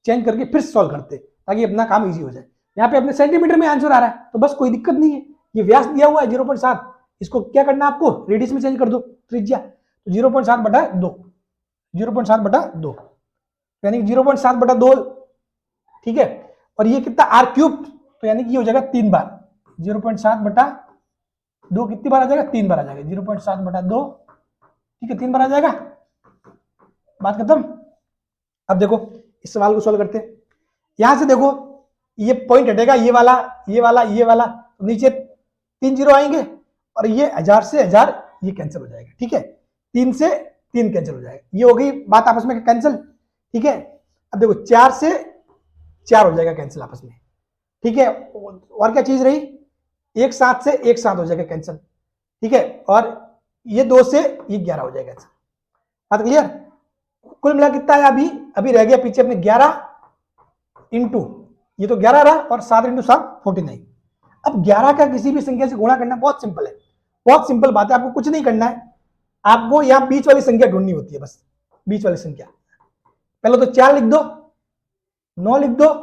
चेंज करके फिर सॉल्व करते ताकि अपना काम इजी हो जाए। यहाँ पे अपने सेंटीमीटर में आंसर आ रहा है तो बस कोई दिक्कत नहीं है। ये व्यास दिया हुआ है 0.7, इसको क्या करना है आपको, रेडियस में चेंज कर दो, त्रिज्या, तो 0.7/2, 0.7/2, यानी 0.7/2, ठीक है। और ये कितना R क्यूब, तो यानी कि ये हो जाएगा 3 बार, 0.7/2 कितनी बार आ जाएगा, 3 बार आ जाएगा, 0.7/2, ठीक है, 3 बार आ जाएगा, बात खत्म। अब देखो इस सवाल को सॉल्व करते हैं। यहां से देखो ये पॉइंट हटेगा, ये वाला, ये वाला, ये वाला, तो नीचे 3 0 आएंगे, और ये 1000 से 1000 ये कैंसिल हो जाएगा, ठीक है, 3 से 3 कैंसिल हो जाएगा, ये हो गई बात आपस में कैंसिल, ठीक है। अब देखो 4 से 4 हो जाएगा कैंसिल आपस में, ठीक है। और क्या चीज रही, 1 7 से 1 7 हो जाएगा कैंसिल, ठीक है। और ये 2 से ये 11 हो जाएगा, बात क्लियर। कुल मिला कितना है, अभी रह गया पीछे अपने 11 इंटू, ये तो 11 रहा, और 7 इंटू 7 49। अब 11 का किसी भी संख्या से गुणा करना बहुत सिंपल है, बहुत सिंपल बात है, आपको कुछ नहीं करना है, आपको यहाँ बीच वाली संख्या ढूंढनी होती है, बस बीच वाली संख्या। पहले तो 4 लिख दो, 9 लिख दो,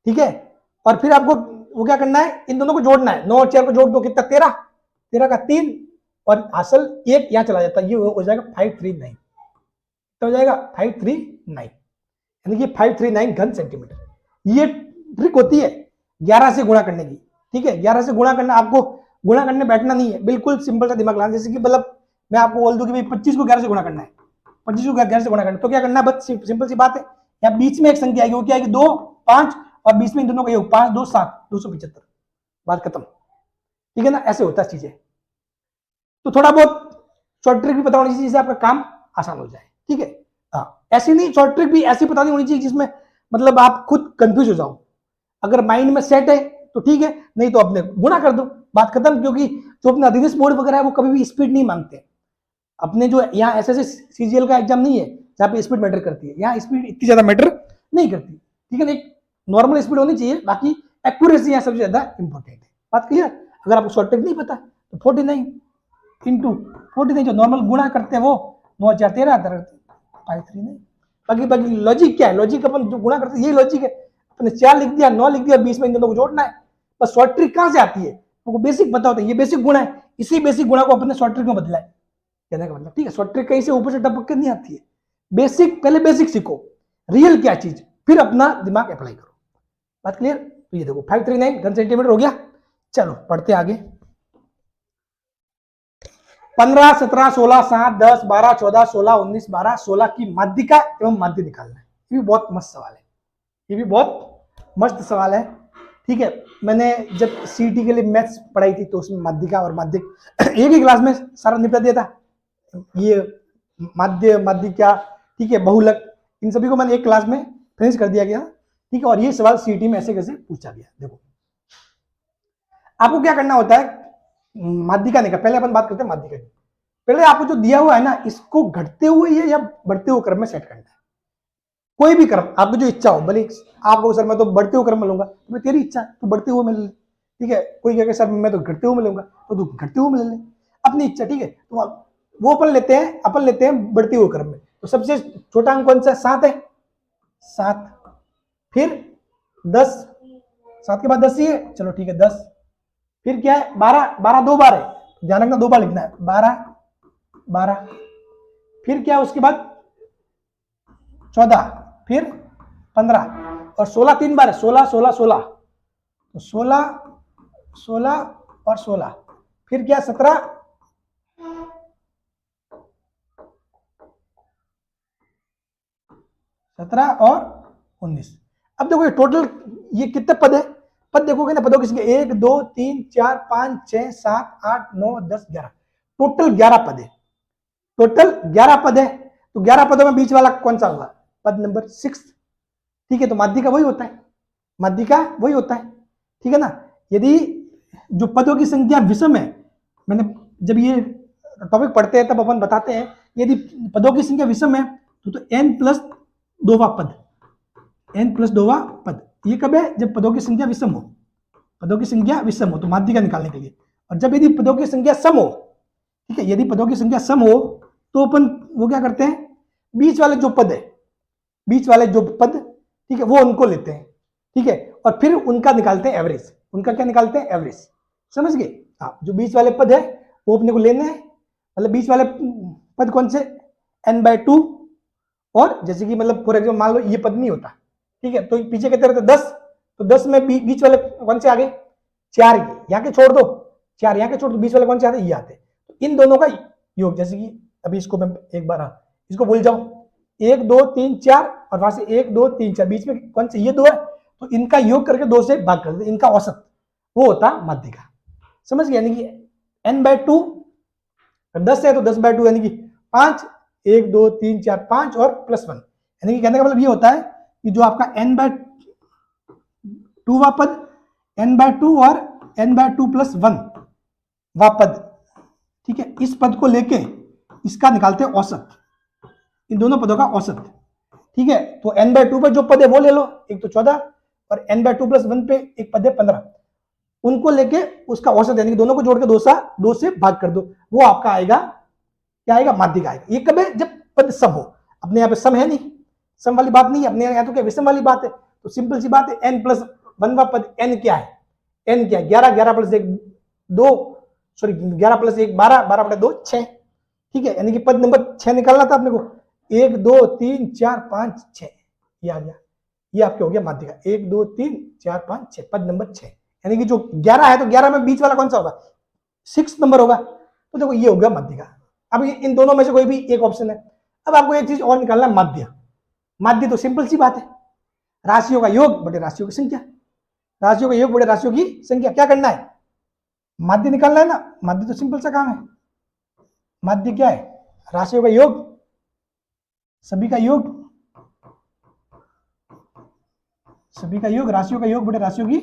ठीक है, और फिर आपको वो क्या करना है, इन दोनों को जोड़ना है, 9 और 4 को जोड़ दो, कितना 13, 13 का 3, और असल 1 यहां चला जाता है, ये हो जाएगा 539, तो हो जाएगा 539, यानी कि 539 घन सेंटीमीटर। ये ट्रिक होती है 11 से गुणा करने की, ठीक है। 11 से गुणा करना, आपको गुणा करने बैठना नहीं है, बिल्कुल सिंपल सा दिमाग लगाना। जैसे कि मतलब मैं आपको बोल दूं कि भाई 25 को 11 से गुणा करना है, 25 को 11 से गुणा करना है, तो क्या करना है, बस सिंपल सी बात है, यहाँ बीच में एक संख्या आएगी, वो क्या आएगी, 2 5, और बीच में इन दोनों का योग 5 2 7, 275, बात खत्म, ठीक है ना। ऐसे होता है चीजें, तो थोड़ा बहुत शॉर्ट ट्रिक भी पता होनी चाहिए जिससे आपका काम आसान हो जाए, ठीक है। हाँ, ऐसी नहीं, शॉर्ट ट्रिक भी ऐसी बतानी होनी चाहिए जिसमें मतलब आप खुद कंफ्यूज हो जाओ। अगर माइंड में सेट है तो ठीक है, नहीं तो अपने गुणा कर दो, बात खत्म। क्योंकि जो अपना अधिदेश बोर्ड वगैरह है वो कभी भी स्पीड नहीं मांगते। अपने जो यहाँ एसएससी सीजीएल का एग्जाम नहीं है जहाँ पे स्पीड मैटर करती है, यहाँ स्पीड इतनी ज्यादा मैटर नहीं करती, ठीक है ना। एक नॉर्मल स्पीड होनी चाहिए, बाकी एक्यूरेसी यहाँ सबसे ज्यादा इंपॉर्टेंट है, बात क्लियर। अगर आपको शॉर्ट ट्रिक नहीं पता तो 49 इंटू 49 जो नॉर्मल गुणा करते हैं वो 9 4 13 539। बाकी लॉजिक क्या है, लॉजिक अपन जो गुणा करते हैं यही लॉजिक है। अपने 4 लिख दिया, 9 लिख दिया, बीच में इन दोनों को जोड़ना है, बस। शॉर्ट ट्रिक कहां से आती है, आपको बेसिक पता होता है, ये बेसिक गुणा है, इसी बेसिक गुणा को अपने शॉर्ट ट्रिक में बदला है, कहने का मतलब, ठीक है। शॉर्ट ट्रिक कहीं से ऊपर से टपक के नहीं आती है, बेसिक पहले बेसिक सीखो, रियल क्या चीज, फिर अपना दिमाग अप्लाई करो, बात क्लियर। तो ये देखो 539 घन सेंटीमीटर हो गया। चलो पढ़ते आगे। 15 17 16 7 10 12 14 16 19 12 16 की माध्यिका एवं माध्य निकालना है। ये भी बहुत मस्त सवाल है, ये भी बहुत मस्त सवाल है, ठीक है। मैंने जब सीटी के लिए मैथ्स पढ़ाई थी तो उसमें माध्यिका और माध्यिक एक ही क्लास में सारा निपटा दिया था। ये माध्य, माध्यिका, ठीक है, बहुलक, इन सभी को मैंने एक क्लास में फिनिश कर दिया गया, ठीक है। और ये सवाल सीटी में ऐसे कैसे पूछा गया, देखो आपको क्या करना होता है, माध्यिका निकाल, पहले अपन बात करते हैं माध्यिका की। पहले आपको जो दिया हुआ है ना, इसको घटते हुए या बढ़ते हुए क्रम में सेट करना है। कोई भी क्रम, आपको जो इच्छा हो, भले आपको सर मैं तो बढ़ते हुए क्रम में लूंगा, तो मैं तेरी इच्छा, तो बढ़ते हुए में ले, ठीक है। कोई कहेगा सर मैं तो घटते हुए में लूंगा, तो तू घटते हुए में ले ले, अपनी इच्छा, ठीक है। तो वो अपन लेते हैं बढ़ते हुए क्रम में। तो सबसे छोटा अंक कौन सा, 7 है, 7, फिर 10, 7 के बाद 10 ही है, चलो ठीक है 10, फिर क्या है 12, 12 2 बार है, ध्यान रखना 2 बार लिखना है, 12 12, फिर क्या है उसके बाद 14, फिर 15 और 16 3 बार है, 16 16 16, तो 16 16 और 16, फिर क्या 17 17 और 19। अब देखो ये टोटल ये कितने पद है, पद देखोगे ना, पदों की संख्या 1 2 3 4 5 6 7 8 9 10 11, टोटल 11 पद है, टोटल 11 पद है। तो 11 पदों में बीच वाला कौन सा होगा, पद नंबर 6, ठीक है। तो माध्यिका वही होता है, माध्यिका वही होता है, ठीक है ना। यदि जो पदों की संख्या विषम है, मैंने जब ये टॉपिक पढ़ते हैं तब अपन बताते हैं, यदि पदों की संख्या विषम है तो n+2वां पद, n+2वां पद, ये कब है, जब पदों की संख्या विषम हो, पदों की संख्या विषम हो, तो माध्यिका निकालने के लिए। और जब यदि पदों की संख्या सम हो, ठीक है, यदि पदों की संख्या सम हो तो अपन वो क्या करते हैं, बीच वाले जो पद है, बीच वाले जो पद, ठीक है, वो उनको लेते हैं, ठीक है, और फिर उनका निकालते हैं एवरेज, उनका क्या निकालते हैं, एवरेज, समझ गए। हाँ, जो बीच वाले पद है वो अपने को लेने हैं, मतलब बीच वाले पद कौन से, n/2, और जैसे कि मतलब फॉर एग्जाम्पल मान लो ये पद नहीं होता, ठीक है, तो पीछे कितने रहते 10, तो 10 में बीच वाले कौन से आ गए, 4 यहाँ के छोड़ दो, 4 यहाँ के छोड़ दो, बीच वाले कौन से आते, ये आते। तो इन दोनों का योग, जैसे कि अभी इसको मैं एक बार, इसको भूल जाओ, 1 2 3 4 और वहां से 1 2 3 4, बीच में कौन से, ये 2 है, तो इनका योग करके 2 से भाग कर दो, इनका औसत वो होता माध्यिका, समझ गए। यानी कि n/2, 10 है तो 10/2 यानी कि 5, 1 2 3 4 5 और +1, यानी कि कहने का मतलब ये होता है कि जो आपका n/2वां पद, n/2 और n/2+1 वा पद, ठीक है, इस पद को लेके इसका निकालते हैं औसत, इन दोनों पदों का औसत, ठीक है। तो n/2 पर जो पद है वो ले लो, एक तो 14 और n/2+1 पे एक पद है 15, उनको लेके उसका औसत यानी कि दोनों को जोड़ के 2 से भाग कर दो, वो आपका आएगा, क्या आएगा, माध्यिका आएगा। ये कब है, जब पद सम हो, अपने यहाँ पे सम है नहीं, सम वाली बात नहीं है अपने यहाँ, तो क्या विषम वाली बात है। तो सिंपल सी बात है, n+1वां पद n क्या है, n क्या है, 11, 11+1 2, सॉरी 11+1 12, 12/2 6, ठीक है, यानी कि पद नंबर 6 निकालना था अपने को, 1 2 3 4 5 6, ये आ गया, ये आपके हो गया माध्यिका, 1 2 3 4 5 6, पद नंबर 6, यानी कि जो 11 है तो 11 में बीच वाला कौन सा होगा, 6 नंबर होगा, तो देखो ये होगा माध्यिका। अब इन दोनों में से कोई भी एक ऑप्शन है। अब आपको एक चीज और निकालना, माध्य, माध्य तो सिंपल सी बात है, राशियों का योग बटे राशियों की संख्या, राशियों का योग बटे राशियों की संख्या, क्या करना है, माध्य निकालना है ना, माध्य तो सिंपल सा काम है, माध्य क्या है, राशियों का योग, सभी का योग, सभी का योग, राशियों का योग बटे राशियों की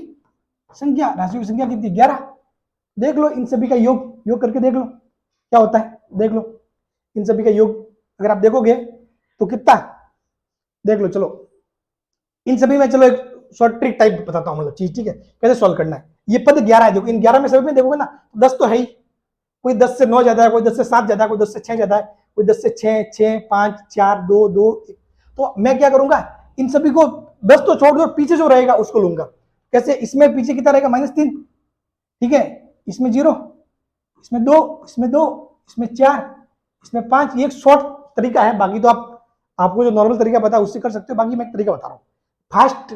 संख्या, राशियों की संख्या कितनी, 11, देख लो इन सभी का योग करके देख लो क्या होता है, देख लो इन सभी का योग अगर आप देखोगे तो कितना, देख लो, चलो इन सभी में, चलो एक शॉर्ट ट्रिक टाइप बताता हूं, मतलब चीज, ठीक है, कैसे सॉल्व करना है। ये पद 11 है, देखो इन 11 में सभी में देखोगे ना 10 तो है ही, कोई 10 से 9 ज्यादा है, कोई 10 से 7 ज्यादा है, कोई 10 से 6 ज्यादा है, कोई 10 से 6 6 5 4 2 2, तो मैं क्या करूंगा, इन सभी को 10 तो छोड़ दो, पीछे जो रहेगा उसको लूंगा, कैसे, इसमें पीछे कितना रहेगा, -3, ठीक है, इसमें 0, इसमें 2, इसमें 2, इसमें 4, इसमें 5, ये एक शॉर्ट तरीका है, बाकी तो आपको जो नॉर्मल तरीका पता है उससे कर सकते हो, बाकी मैं एक तरीका बता रहा हूँ, फास्ट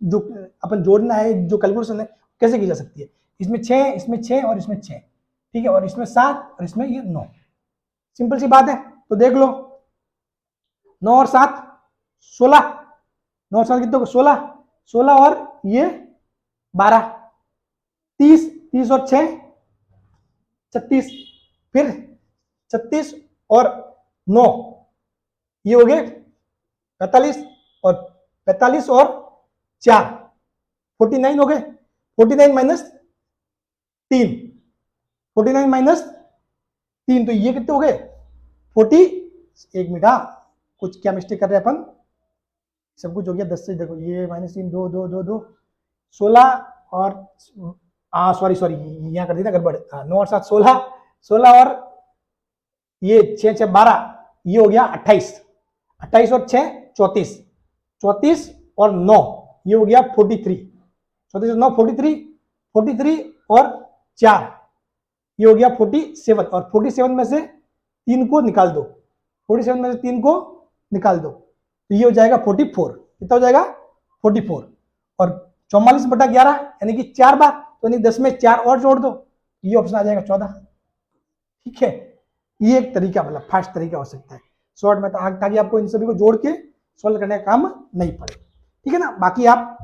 जो अपन जोड़ना है, जो कैलकुलेशन है कैसे की जा सकती है, इसमें 6, इसमें 6 और इसमें 6, ठीक है, और इसमें 7 और इसमें ये 9, सिंपल सी बात है। तो देख लो 9 और 7 16, 9 और 7 कितने को, 16, 16 और ये 12, 30, 30 और 6 36, फिर 36 और 9 ये हो गए 45, और 45 और 4 49 हो गए, 49 माइनस 3, 49 माइनस 3, तो ये कितने हो गए 40, 1 मिनट, कुछ क्या मिस्टेक कर रहे हैं अपन, सब कुछ हो गया 10 से, देखो ये -3 2 2 2 2 16 और सॉरी यहाँ कर दी ना गड़बड़, 9 और 7 16, 16 और ये 6 6 12, ये हो गया 28, 28 और 6 34, 34 और 9 ये हो गया 43, 34 और 9 43, 43 और 4 ये हो गया 47, और 47 में से 3 को निकाल दो, 47 में से 3 को निकाल दो, तो ये हो जाएगा 44। कितना हो जाएगा 44। और 44/11 यानी कि 4 बार, तो यानी 10 में 4 और जोड़ दो, ये ऑप्शन आ जाएगा 14। ठीक है, ये एक तरीका, मतलब फास्ट तरीका हो सकता है शॉर्ट में, ताकि आपको इन सभी को जोड़ के सॉल्व करने का काम नहीं पड़े। ठीक है ना। बाकी आप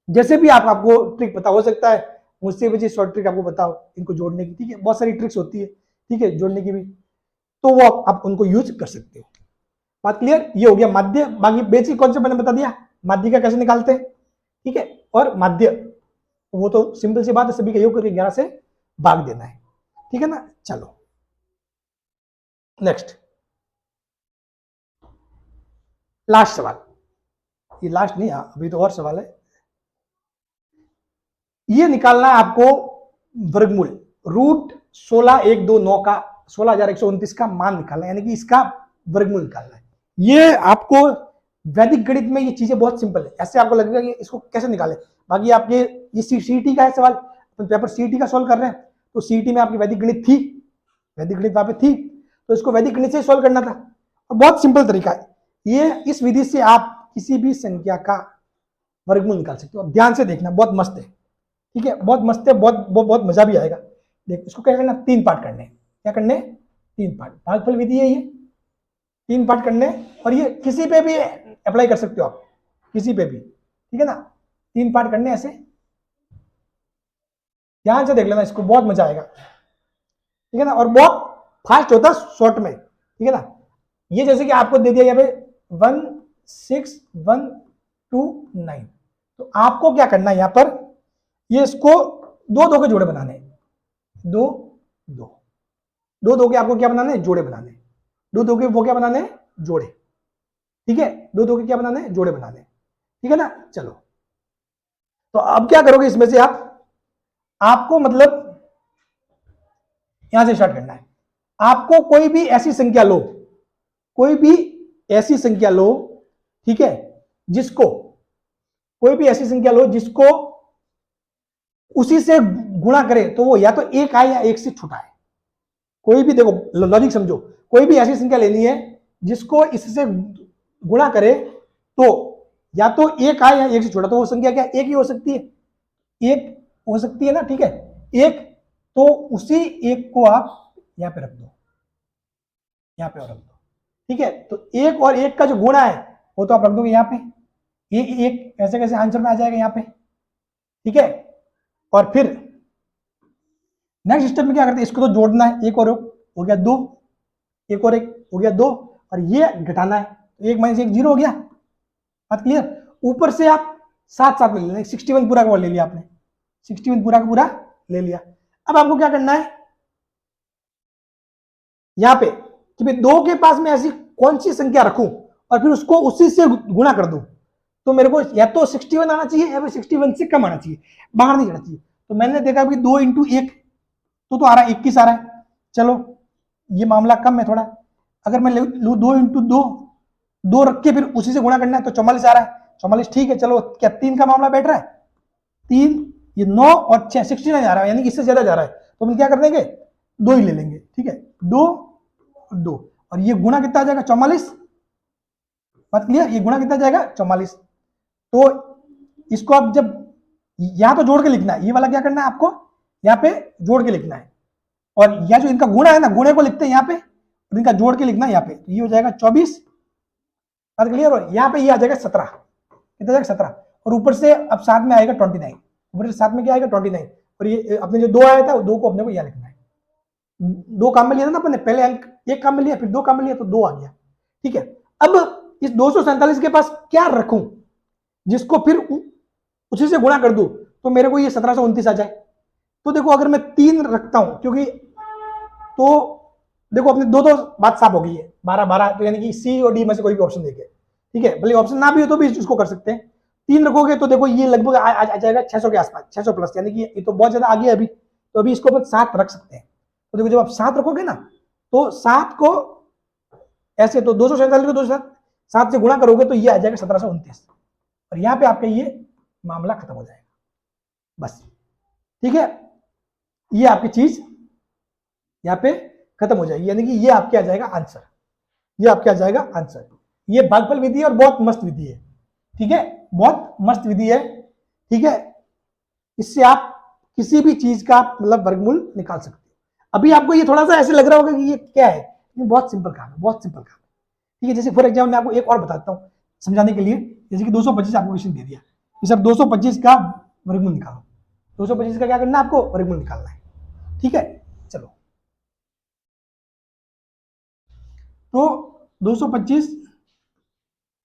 जैसे भी आपको ट्रिक पता हो सकता है मुझसे भी शॉर्ट ट्रिक आपको बताओ इनको जोड़ने की। ठीक है, बहुत सारी ट्रिक्स होती है, ठीक है, जोड़ने की भी, तो वो आप उनको यूज कर सकते हो। बात क्लियर। ये हो गया माध्य। बाकी बेसिक कॉन्सेप्ट मैंने बता दिया, माध्य का कैसे निकालते हैं। ठीक है, और माध्य वो तो सिंपल सी बात है, सभी का योग करके 11 से भाग देना है। ठीक है ना। चलो नेक्स्ट, लास्ट सवाल। ये लास्ट नहीं, अभी तो और सवाल है। ये निकालना है आपको वर्गमूल, रूट 16,129 का 16,129 का मान निकालना है, यानी कि इसका वर्गमूल निकालना है। ये आपको वैदिक गणित में ये चीजें बहुत सिंपल है, ऐसे आपको लगेगा कि इसको कैसे निकाले। बाकी आपके ये सीईटी का है सवाल, तो पेपर सीईटी का सॉल्व कर रहे हैं, तो सीईटी में आपकी वैदिक गणित थी, वैदिक गणित वहां पे थी, तो इसको वैदिक गणित से सॉल्व करना था। और बहुत सिंपल तरीका है ये, इस विधि से आप किसी भी संख्या का वर्गमूल निकाल सकते हो। ध्यान से देखना, बहुत मस्त है। ठीक है, बहुत मस्त है, बहुत मजा भी आएगा। देख, इसको क्या करना, 3 पार्ट करने। क्या करने, 3 पार्ट। भागफल विधि है ये, 3 पार्ट करने, और ये किसी पे भी अप्लाई कर सकते हो आप, किसी पे भी। ठीक है ना, 3 पार्ट करने ऐसे। ध्यान से देख लेना इसको, बहुत मजा आएगा। ठीक है ना, और बहुत फास्ट होता है शॉर्ट में। ठीक है ना। ये जैसे कि आपको दे दिया यहाँ पे 16,129, तो आपको क्या करना है यहाँ पर, ये इसको 2 के जोड़े बनाने, 2 2 2 के आपको क्या बनाने हैं, जोड़े बनाने। 2 के वो क्या बनाने हैं, जोड़े। ठीक है, 2 के क्या बनाने हैं, जोड़े बनाने। ठीक है ना। चलो, तो अब क्या करोगे इसमें से आपको मतलब यहां से स्टार्ट करना है। आपको कोई भी ऐसी संख्या लो, कोई भी ऐसी संख्या लो, ठीक है, जिसको, कोई भी ऐसी संख्या लो जिसको उसी से गुणा करे तो वो या तो 1 आए या 1 से छोटा है। कोई भी, देखो लॉजिक समझो, कोई भी ऐसी संख्या लेनी है जिसको इससे गुणा करे तो या तो 1 आए या 1 से छोटा, तो वो संख्या क्या, 1 ही हो सकती है, 1 हो सकती है ना। ठीक है, 1, तो उसी 1 को आप यहां पे रख दो, यहां पे और रख दो। ठीक है, तो 1 और 1 का जो गुणा है वो तो आप रख दोगे यहां पे, ये 1 कैसे कैसे आंसर में आ जाएगा यहां पे। ठीक है, और फिर नेक्स्ट स्टेप में क्या करते हैं, इसको तो जोड़ना है, 1 और 1 हो गया 2, 1 और 1 हो गया 2, और ये घटाना है, तो 1 - 1 0 हो गया। बात क्लियर। ऊपर से आप साथ साथ में ले लेना, 61 पूरा का ले लिया आपने, 61 पूरा का पूरा ले लिया। अब आपको क्या करना है यहां पे कि भाई 2 के पास में ऐसी कौन सी संख्या रखूं और फिर उसको उसी से गुणा कर दूं, तो मेरे को या तो 61 आना चाहिए या फिर 61 से कम आना चाहिए, बाहर नहीं जाना चाहिए। तो मैंने देखा कि 2 × 1 तो आ रहा है 21 आ रहा है। चलो ये मामला कम है थोड़ा, अगर मैं लू 2 × 2, 2 रख के फिर उसी से गुणा करना है तो 44 आ रहा है। 44 ठीक है। चलो क्या 3 का मामला बैठ रहा है, 3, ये 9 और 6 69 आ रहा है, यानी इससे ज्यादा जा रहा है, तो हम क्या कर देंगे, 2 ही ले लेंगे। ठीक है, 2 2, और ये गुणा कितना आ जाएगा, 44। बात क्लियर, ये गुणा कितना जाएगा, 44। तो इसको आप जब यहां तो जोड़ के लिखना है, ये वाला क्या करना है आपको यहां पे जोड़ के लिखना है, और यह जो इनका गुणा है ना, गुणे को लिखते हैं यहाँ पे और इनका जोड़ के लिखना है यहाँ पे, तो ये हो जाएगा 24। बात क्लियर। और यहाँ पे ये आ जाएगा 17, कितना जाएगा 17, और ऊपर से अब साथ में आएगा 29, ऊपर से साथ में क्या आएगा 29, और ये अपने जो 2 आया था वो 2 को अपने को यहाँ लिखना है। 2 काम में लिया था ना अपने, पहले अंक 1 काम में लिया, फिर 2 काम में लिया, तो 2 आ गया। ठीक है, अब इस 247 के पास क्या रखूं जिसको फिर उसी से गुणा कर दूं तो मेरे को ये 1729 आ जाए। तो देखो अगर मैं 3 रखता हूं, क्योंकि तो देखो अपने दो बात साफ हो गई है, 12 12, तो यानी कि सी और डी में से कोई भी ऑप्शन देके, ठीक है, भले ऑप्शन ना भी हो तो भी इसको कर सकते हैं। 3 रखोगे तो देखो ये लगभग आ जाएगा 600 के आसपास, 600 प्लस, यानी कि ये तो बहुत ज्यादा आगे है अभी, तो अभी इसको अपन 7 रख सकते हैं। तो देखो जब आप 7 रखोगे ना, तो 7 को ऐसे, तो 247 को 207 से गुणा करोगे तो ये आ जाएगा 1729, और यहाँ पे आपका ये मामला खत्म हो जाएगा बस। ठीक है, ये आपकी चीज यहाँ पे खत्म हो जाएगी, यानी कि ये आपके आ जाएगा आंसर, ये आपके आ जाएगा आंसर। ये भागफल विधि है और बहुत मस्त विधि है, ठीक है, बहुत मस्त विधि है, ठीक है। इससे आप किसी भी चीज का मतलब वर्गमूल निकाल सकते हो। अभी आपको ये थोड़ा सा ऐसे लग रहा होगा कि ये क्या है, ये बहुत सिंपल काम है, बहुत सिंपल काम है, ठीक है। जैसे फॉर एग्जाम्पल मैं आपको एक और बताता हूँ समझाने के लिए। जैसे कि 225 आपको क्वेश्चन दे दिया, ये सब 225 का वर्गमूल निकालो। 225 का क्या करना है आपको, वर्गमूल निकालना है, ठीक है। चलो, तो 225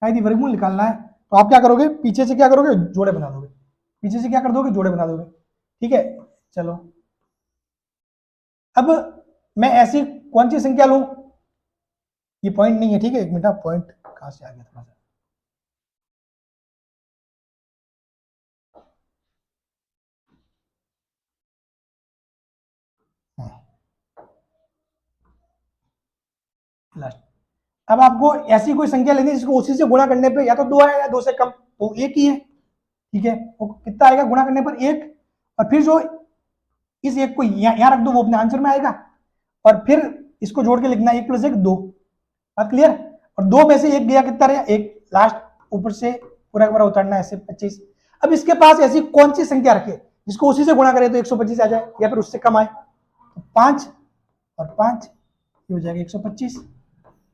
का यदि वर्गमूल निकालना है तो आप क्या करोगे, पीछे से क्या करोगे, जोड़े बना दोगे, पीछे से क्या कर दोगे, जोड़े बना दोगे, ठीक है। चलो, अब मैं ऐसी कौन सी संख्या लूं, ये पॉइंट नहीं है, ठीक है, एक मिनट, पॉइंट कहां से आ गया थोड़ा सा, लास्ट। अब आपको ऐसी कोई संख्या लेनी है जिसको उसी से गुणा करने पे या तो 2 आए या 2 से कम, तो एक ही है, ठीक है। वो कितना आएगा गुणा करने पर, एक, और फिर जो इस एक को यहां रख दो वो अपने आंसर में आएगा, और फिर इसको जोड़ के लिखना 1 + 1 2, बात क्लियर। और 2 में से एक गया, कितना रहा, एक, लास्ट ऊपर से पूरा पूरा उतारना, ऐसे 25। अब इसके पास ऐसी कौन सी संख्या रखे जिसको उसी से गुणा करे तो 125 आ जाए या फिर उससे कम आए, तो 5 और 5 ये हो जाएगा 125,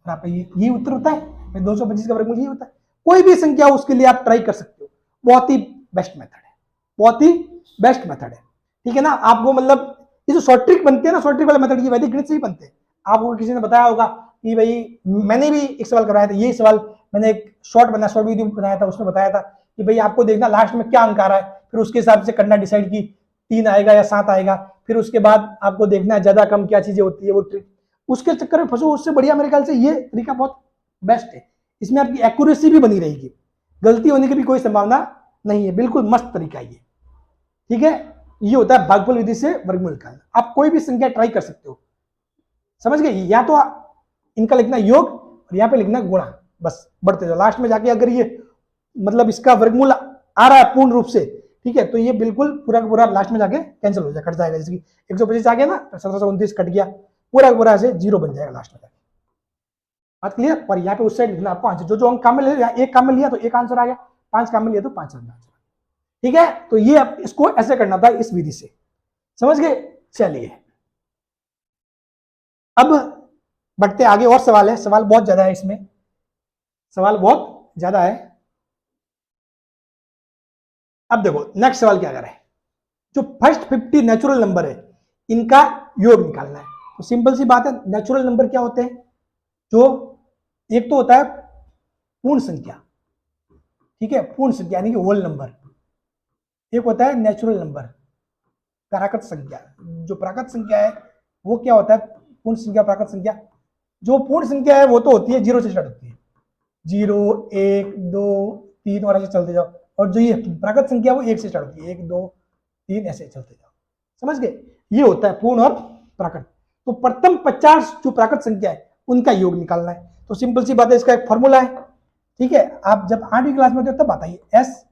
और आपका ये उत्तर होता है, 225 का वर्गमूल ये होता है। कोई भी संख्या उसके लिए आप ट्राई कर सकते हो, बहुत ही बेस्ट मेथड है, बहुत ही बेस्ट मेथड है, ठीक है ना। आपको मतलब ये जो शॉर्ट ट्रिक बनते हैं ना, शॉर्ट ट्रिक वाले मेथड, ये वैदिक गणित से ही बनते हैं। आपको किसी ने बताया होगा कि भाई, मैंने भी एक सवाल करवाया था, ये सवाल मैंने एक शॉर्ट वीडियो बनाया था, उसमें बताया था कि भाई आपको देखना लास्ट में क्या अंक आ रहा है, फिर उसके हिसाब से करना डिसाइड की 3 आएगा या 7 आएगा, फिर उसके बाद आपको देखना है ज्यादा कम क्या चीजें होती है, वो ट्रिक, उसके चक्कर में फंसो। उससे बढ़िया मेरे ख्याल से ये तरीका बहुत बेस्ट है, इसमें आपकी एक्यूरेसी भी बनी रहेगी, गलती होने की भी कोई संभावना नहीं है, बिल्कुल मस्त तरीका ये, ठीक है। ये होता है भागफल विधि से वर्गमूल निकालना। आप कोई भी संख्या ट्राई कर सकते हो, समझ गए, या तो इनका लिखना योग और यहाँ पे लिखना गुणा, बस बढ़ते जाओ, लास्ट में जाके अगर ये मतलब इसका वर्गमूल आ रहा है पूर्ण रूप से, ठीक है, तो ये बिल्कुल पूरा का पूरा लास्ट में जाके कैंसिल हो जाएगा, कट जाएगा। जैसे कि 125 आ गया ना, 1729 कट गया, पूरा का पूरा से 0 बन जाएगा लास्ट में जाके, बात क्लियर। और यहाँ पे उस साइड लिखना आपको आंसर, जो जो अंक काम में ले, एक काम में लिया तो एक आंसर आ गया, 5 काम में लिया तो 5 आंसर, ठीक है। तो ये अब इसको ऐसे करना था इस विधि से, समझ गए। चलिए, अब बढ़ते आगे, और सवाल है, सवाल बहुत ज्यादा है इसमें, सवाल बहुत ज्यादा है। अब देखो नेक्स्ट सवाल क्या कर रहा है, जो फर्स्ट 50 नेचुरल नंबर है इनका योग निकालना है। तो सिंपल सी बात है, नेचुरल नंबर क्या होते हैं, जो एक तो होता है पूर्ण संख्या, ठीक है, पूर्ण संख्या यानी कि होल नंबर, एक होता है नेचुरल नंबर, प्राकृत संख्या। जो प्राकृत संख्या है वो क्या होता है, पूर्ण संख्या, प्राकृत संख्या। जो पूर्ण संख्या है वो तो होती है 0 से स्टार्ट होती है, 0 1 2 3 और ऐसे चलते जाओ, और जो ये प्राकृत संख्या वो 1 से स्टार्ट होती है, 1 2 3 ऐसे चलते जाओ, समझ गए। ये होता है पूर्ण और प्राकृत। तो प्रथम 50 जो प्राकृत संख्या है उनका योग निकालना है। तो सिंपल सी बात है, इसका एक फॉर्मूला है, ठीक है। आप जब 8वीं क्लास में थे तब बताइए, एस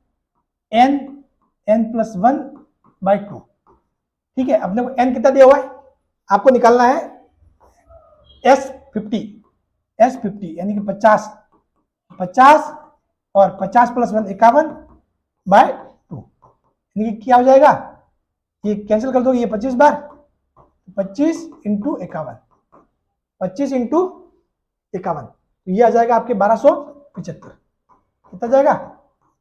एन एन प्लस 1/2, ठीक है। अपने को एन कितना दिया हुआ है, आपको निकालना है एस 50 यानी कि 50 50 और 50 + 1 51/2, यानी कि क्या हो जाएगा, ये कैंसिल कर दो, ये 25 बार, 25 × 51, 25 × 51, तो ये आ जाएगा आपके 1275, कितना जाएगा,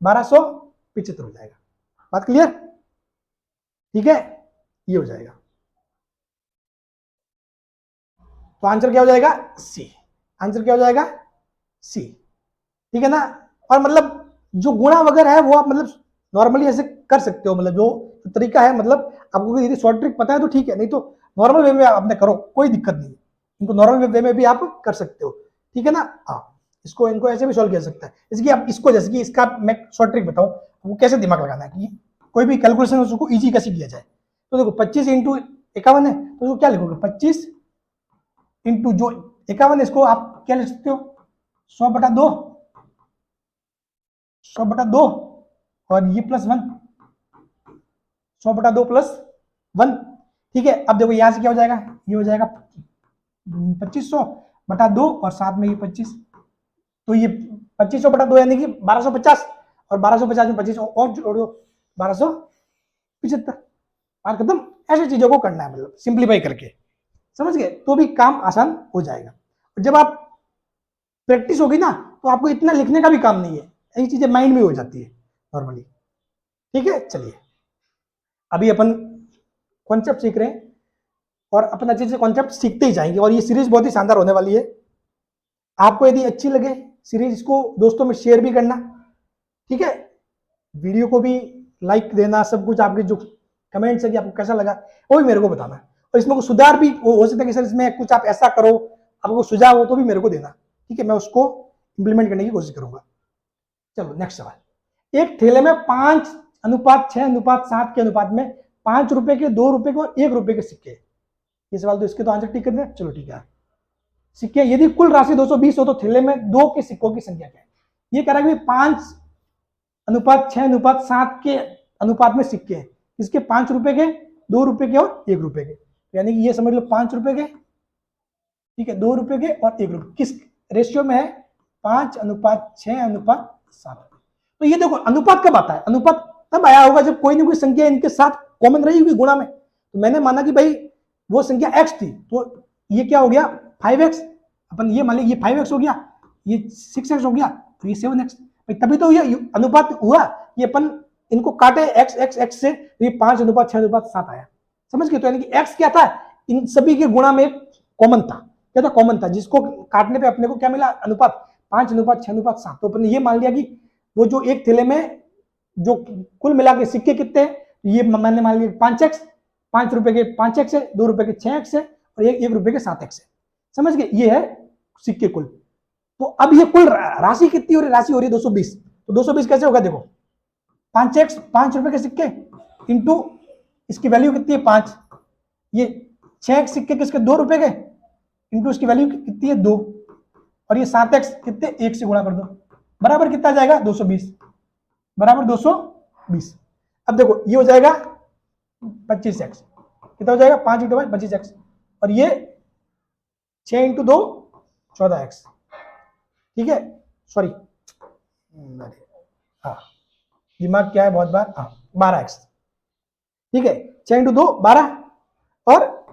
1275 हो जाएगा, बात क्लियर, ठीक है। ये हो जाएगा, तो आंसर क्या हो जाएगा, सी, आंसर क्या हो जाएगा, सी, ठीक है ना। और मतलब जो गुणा वगैरह है वो आप मतलब नॉर्मली ऐसे कर सकते हो, मतलब जो तरीका है, मतलब आपको यदि शॉर्ट ट्रिक पता है तो ठीक है, नहीं तो नॉर्मल वे में आपने करो, कोई दिक्कत नहीं, इनको नॉर्मल वे में भी आप कर सकते हो, ठीक है ना। हाँ, इसको इनको ऐसे भी सॉल्व किया सकता है, जैसे कि आप इसको, जैसे कि इसका मैं शॉर्ट ट्रिक बताऊं, वो कैसे दिमाग लगाना है कि कोई भी कैलकुलेशन उसको ईजी कैसे किया जाए। तो देखो 25 × 51 है, तो उसको क्या लिखोगे, 25 इंटू जो 51, इसको आप क्या लिख सकते हो, 100/2, 100/2, और ये +1, 100/2 +1, ठीक है। अब देखो यहां से क्या हो जाएगा, ये हो जाएगा 2500/2 और साथ में ये 25, तो ये 2500/2 यानी कि 1250, और 1250 में 25 और जोड़ दो 1275, बात खत्म। ऐसी चीजों को करना है, मतलब सिंप्लीफाई करके, समझ गए, तो भी काम आसान हो जाएगा। और जब आप प्रैक्टिस होगी ना तो आपको इतना लिखने का भी काम नहीं है, यही चीजें माइंड में हो जाती है नॉर्मली। ठीक है, चलिए अभी अपन कॉन्सेप्ट सीख रहे हैं और अपन अच्छे से कॉन्सेप्ट सीखते ही जाएंगे, और ये सीरीज बहुत ही शानदार होने वाली है। आपको यदि अच्छी लगे सीरीज, इसको दोस्तों में शेयर भी करना, ठीक है, वीडियो को भी लाइक देना, सब कुछ आपके जो कमेंट्स है कि आपको कैसा लगा वो भी मेरे को बताना, और इसमें कुछ सुधार भी हो सकता है कि सर इसमें कुछ आप ऐसा करो, आपको सुझाव हो तो भी मेरे को देना, ठीक है, मैं उसको इंप्लीमेंट करने की कोशिश करूंगा। चलो नेक्स्ट सवाल। एक थैले में 5:6:7 के अनुपात में 5 रुपए के, 2 रुपए के और 1 रुपए के सिक्के। ये सवाल तो इसके तो आंसर ठीक कर दें। चलो ठीक है, सिक्के यदि कुल राशि 220 हो तो थैले में 2 के सिक्कों की संख्या क्या है। ये कह रहा है कि 5:6:7 के अनुपात में सिक्के हैं, इसके 5 रुपए के, 2 रुपए के और 1 रुपए के, यानी कि ये समझ लो 5 रुपए के, ठीक है, 2 रुपए के और 1 रुपए, किस रेशियो में है, 5:6:7। तो ये देखो अनुपात कब आता है, अनुपात तब आया होगा जब कोई ना कोई संख्या इनके साथ कॉमन रही होगी गुणा में। तो मैंने माना कि भाई वो संख्या x थी, तो ये क्या हो गया 5x, अपन ये मान लीजिए ये 5x हो गया, ये 6x हो गया, तो ये 7x, तभी तो ये अनुपात हुआ। ये अपन इनको काटे x x x से, तो ये 5:6:7 आया, समझ गए। तो यानी कि x क्या था, इन सभी के गुणा में कॉमन था, क्या था, कॉमन था, जिसको काटने पे अपने को क्या मिला, अनुपात 5:6:7। तो अपन ये मान लिया कि वो जो एक थैले में जो कुल मिला के सिक्के कितने, ये मैंने मान लिया 5x, 5 रुपए के 5x है, 2 रुपए के 6x है और 1 रुपए के 7x है, समझ गए, ये है सिक्के कुल। तो अब ये कुल राशि कितनी हो रही, राशि हो रही है 220। तो 220 कैसे होगा, देखो 5x 5 रुपए के सिक्के इंटू इसकी वैल्यू कितनी है 5, ये 6x सिक्के किसके 2 रुपए के इंटू इसकी वैल्यू कितनी है 2, और ये 7x कितने 1 से गुणा कर दो, बराबर कितना जाएगा 220, बराबर 220। अब देखो ये हो जाएगा 25x, कितना हो जाएगा 5 × 5 25x, और ये 6 × 2 14x, ठीक है, सॉरी हाँ दिमाग क्या है बहुत बार, हाँ 12x, ठीक है, 6 × 2 12 और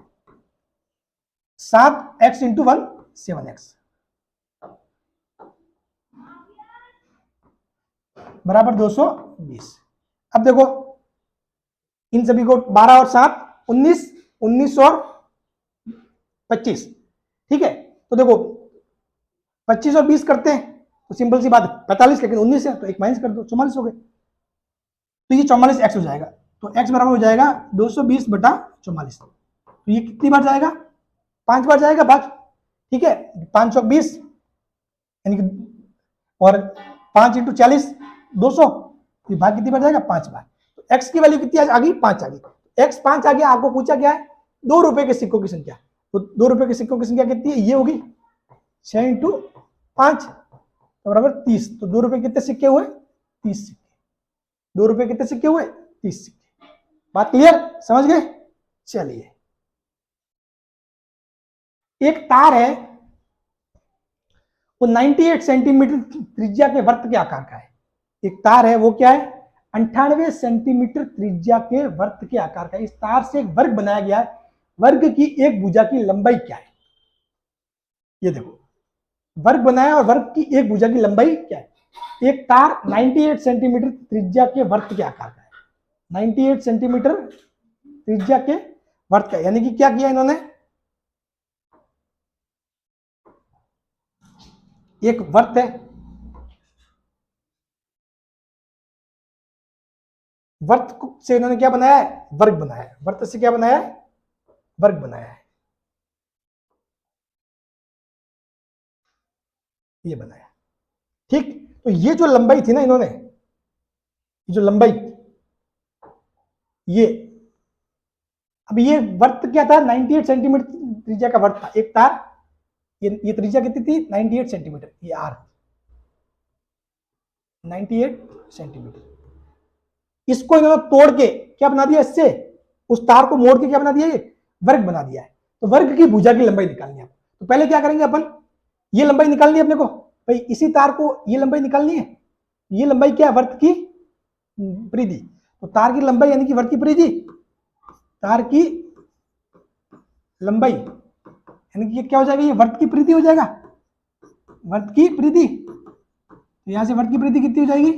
7x × 1 7x, बराबर 220। अब देखो इन सभी को 12 और 7 19, 19 और 25, ठीक है। तो देखो 25 और 20 करते हैं तो सिंपल सी बात है 45, लेकिन 19 है तो एक माइनस कर दो 44 हो गए, तो ये 44x हो जाएगा। तो x बराबर हो जाएगा 220/44। तो ये कितनी बार जाएगा, 5 बार जाएगा भाग, ठीक है, 5 और 20 यानी कि, और 5 × 40 200, ये भाग कितनी बार जाएगा 5 बार। तो x की वैल्यू कितनी आ गई 5 आ गई। x 5 आ गया, आपको पूछा क्या है 2 रुपए के सिक्कों की संख्या, तो 2 रुपए के सिक्कों की संख्या कितनी है, ये होगी 6 × 5 तो बराबर 30। तो 2 रुपए कितने सिक्के हुए 30 सिक्के, 2 रुपए कितने सिक्के हुए 30 सिक्के, बात क्लियर, समझ गए। चलिए एक तार है वो 98 सेंटीमीटर त्रिज्या के वृत्त के आकार का है, एक तार है वो क्या है 98 सेंटीमीटर त्रिज्या के वृत्त के आकार का। इस तार से एक वर्ग बनाया गया है, वर्ग की एक भुजा की लंबाई क्या है, ये देखो वर्ग बनाया और वर्ग की एक भुजा की लंबाई क्या है। एक तार 98 सेंटीमीटर त्रिज्या के वृत्त के आकार का है, 98 सेंटीमीटर त्रिज्या के वृत्त का, यानी कि क्या किया इन्होंने, एक वृत्त है, वृत्त से इन्होंने क्या बनाया है, वर्ग बनाया है, वृत्त से क्या बनाया है, वर्ग बनाया है, ये बनाया, ठीक। तो ये जो लंबाई थी ना इन्होंने, ये जो लंबाई, ये अब ये वृत्त क्या था 98 सेंटीमीटर त्रिज्या का वृत्त था, एक तार, ये त्रिज्या कितनी थी 98 सेंटीमीटर, ये आर 98 सेंटीमीटर। इसको इन्होंने तोड़ के क्या बना दिया, इससे उस तार को मोड़ के क्या बना दिया, ये वर्ग बना दिया है। तो वर्ग की भुजा की लंबाई निकालनी है। तो पहले क्या करेंगे अपन, ये लंबाई निकालनी है अपने को, भाई इसी तार को ये लंबाई निकालनी है, ये लंबाई क्या है, वर्त की परिधि। तो तार की लंबाई यानी कि वर्त की परिधि, तार की लंबाई यानी कि ये क्या हो जाएगा, ये वर्त की परिधि हो जाएगा, वर्त की परिधि। तो यहां से वर्त की परिधि कितनी हो जाएगी,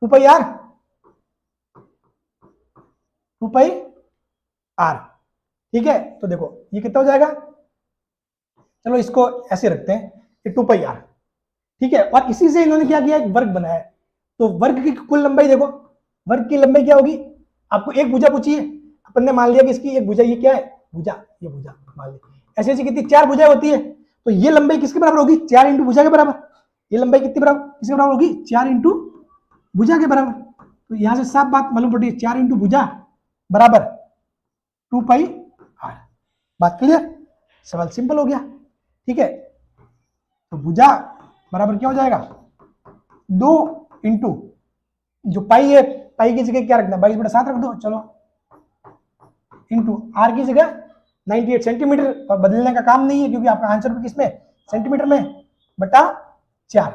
2πr, 2πr। ठीक है, तो देखो ये कितना हो जाएगा, चलो इसको ऐसे रखते हैं, ये 2πr। ठीक है, और इसी से इन्होंने क्या किया, एक वर्ग बनाया है। तो वर्ग की कुल लंबाई देखो, वर्ग की लंबाई क्या होगी, आपको एक भुजा पूछी है, अपन ने मान लिया कि इसकी एक भुजा, ये क्या है भुजा, ये भुजा मान लिया। ऐसे ऐसे कितनी 4 भुजाएं होती है, तो ये लंबाई किसके बराबर होगी, 4 इंटू भुजा के बराबर। ये लंबाई कितनी बराबर, किसके बराबर होगी, 4 इंटू भुजा के बराबर। तो यहां से साफ बात मालूम पड़ी, 4 इंटू भुजा बराबर 2πr। बात क्लियर, सवाल सिंपल हो गया। ठीक है, तो भुजा बराबर क्या हो जाएगा, 2 इंटू जो पाई है, पाई की जगह क्या रखना, 22/7 रख दो, चलो, इंटू आर की जगह 98 सेंटीमीटर, और बदलने का काम नहीं है क्योंकि आपका आंसर भी किसमें, सेंटीमीटर में, बटा 4,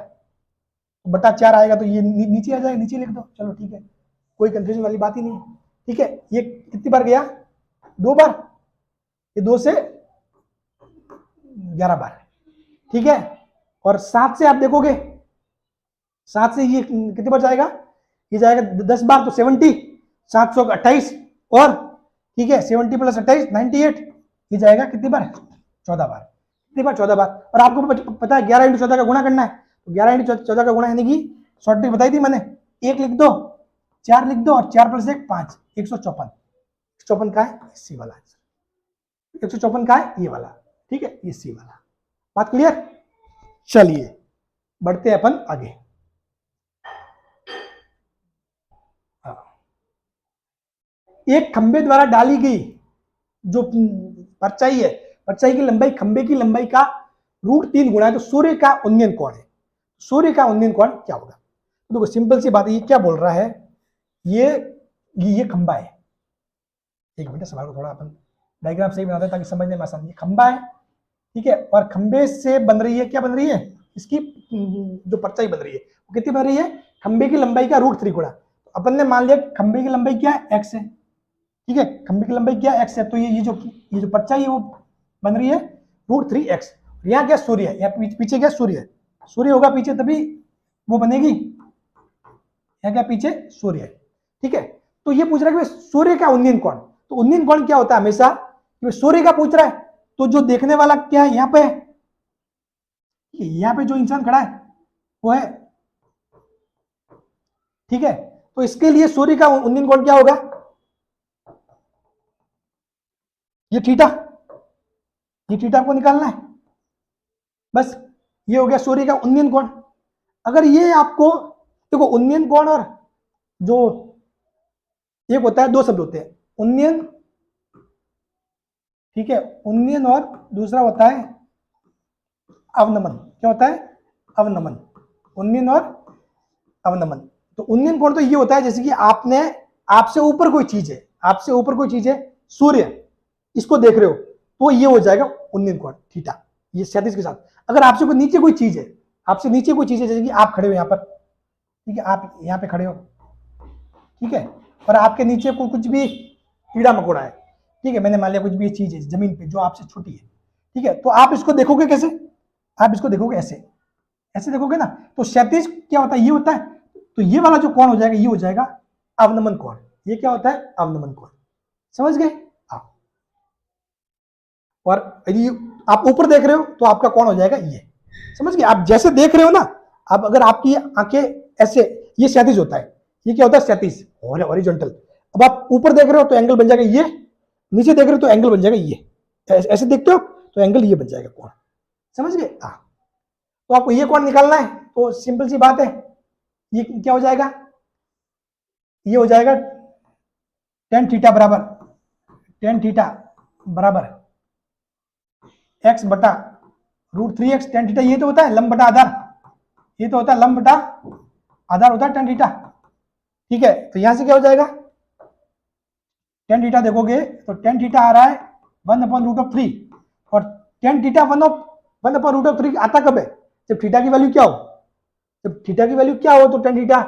बटा 4 आएगा तो ये नीचे आ जाएगा, नीचे लिख दो, चलो ठीक है, कोई कंफ्यूजन वाली बात ही नहीं है। ठीक है, ये कितनी बार गया, 2 बार, ये 2 से 11 बार। ठीक है, और 7 से आप देखोगे, 7 से ये कितनी बार जाएगा, ये जाएगा 10 बार, तो 70, 728, और ठीक है 70 + 28 98, ये जाएगा कितनी बार, 14 बार। कितनी बार, 14 बार। और आपको पता है 11 इंटू 14 का गुणा करना है, तो 11 इंटू 14 का गुणा यानी कि शॉर्ट ट्रिक बताई थी मैंने, 1 लिख दो, 4 लिख दो, और 4 + 1 5, 154। 154 का है सी वाला आंसर, 154 का है ये वाला। ठीक है, ये सी वाला। बात क्लियर, चलिए बढ़ते हैं अपन आगे। एक खंबे द्वारा डाली गई जो परछाई है, परछाई की लंबाई खंबे की लंबाई का √3 गुणा है, तो सूर्य का उन्नयन कोण है, सूर्य का उन्नयन कोण क्या होगा। तो देखो सिंपल सी बात है, ये क्या बोल रहा है, ये खंबा है, एक मिनट सवाल को थोड़ा अपन डायग्राम सही बनाते हैं ताकि समझने में आसान। ये खंबा है, ठीक है, और खंबे से बन रही है, क्या बन रही है, इसकी जो परछाई बन रही है वो कितनी बन रही है, खंबे की लंबाई का √3 गुणा। तो अपन ने मान लिया खंबे की लंबाई क्या है, x है। ठीक है, खंबे की लंबाई क्या है, x है, तो ये जो परछाई है वो बन रही है √3x। यहाँ क्या सूर्य है, यहाँ पीछे क्या सूर्य है, सूर्य होगा पीछे तभी वो बनेगी, यहाँ क्या पीछे सूर्य है। ठीक है, तो ये पूछ रहा है कि सूर्य का उन्नयन कोण, तो उन्नयन कोण क्या होता है हमेशा, सूर्य का पूछ रहा है, तो जो देखने वाला क्या है, यहाँ पे है, यहाँ पे जो इंसान खड़ा है वो है। ठीक है, तो इसके लिए सूर्य का उन्नयन कोण क्या होगा, ये थीटा, ये थीटा को निकालना है बस। ये हो गया सूर्य का उन्नयन कोण। अगर ये आपको देखो उन्नयन कोण और जो एक होता है, 2 शब्द होते हैं, उन्नयन, ठीक है, उन्नयन, और दूसरा होता है अवनमन। क्या होता है, अवनमन, उन्नयन और अवनमन। तो उन्नयन कोण तो ये होता है जैसे कि आपने, आपसे ऊपर कोई चीज है, आपसे ऊपर कोई चीज है, सूर्य, इसको देख रहे हो, तो ये हो जाएगा उन्नयन कोण थीटा, ये 37 के साथ। अगर आपसे कोई नीचे कोई चीज है, आपसे नीचे कोई चीज है, जैसे कि आप खड़े हो यहाँ पर, ठीक है, आप यहाँ पे खड़े हो, ठीक है, और आपके नीचे को कुछ भी कीड़ा मकोड़ा है, ठीक है, मैंने मान लिया कुछ भी चीज है जमीन पे जो आपसे छोटी है, ठीक है, तो आप इसको देखोगे कैसे, आप इसको देखोगे ऐसे, ऐसे देखोगे ना। तो 37 क्या होता है, ये होता है, तो ये वाला जो कोण हो जाएगा ये हो जाएगा अवनमन कोण। ये क्या होता है, अवनमन कोण, समझ गए आप। और यदि आप ऊपर देख रहे हो तो आपका कोण हो जाएगा ये, समझ गए आप, जैसे देख रहे हो ना। अब अगर आपकी आंखें ऐसे, ये 37 होता है, ये क्या होता है 37 हॉरिजॉन्टल। अब आप ऊपर देख रहे हो तो एंगल बन जाएगा ये, नीचे देख रहे हो तो एंगल बन जाएगा ये, ऐसे देखते हो तो एंगल ये बन जाएगा कोण, समझ गए। तो आपको ये कोण निकालना है, तो सिंपल सी बात है, ये क्या हो जाएगा, ये हो जाएगा tan थीटा बराबर, tan थीटा बराबर x बटा √3x। tan थीटा ये तो होता है लंब बटा आधार, ये तो होता है लंब बटा आधार होता है tan थीटा। ठीक है, तो यहां से क्या हो जाएगा, tan थीटा देखोगे तो tan थीटा आ रहा है 1/√3, और tan थीटा 1/√3 आता कब है, जब थीटा की वैल्यू क्या हो, जब थीटा की वैल्यू क्या हो तो tan थीटा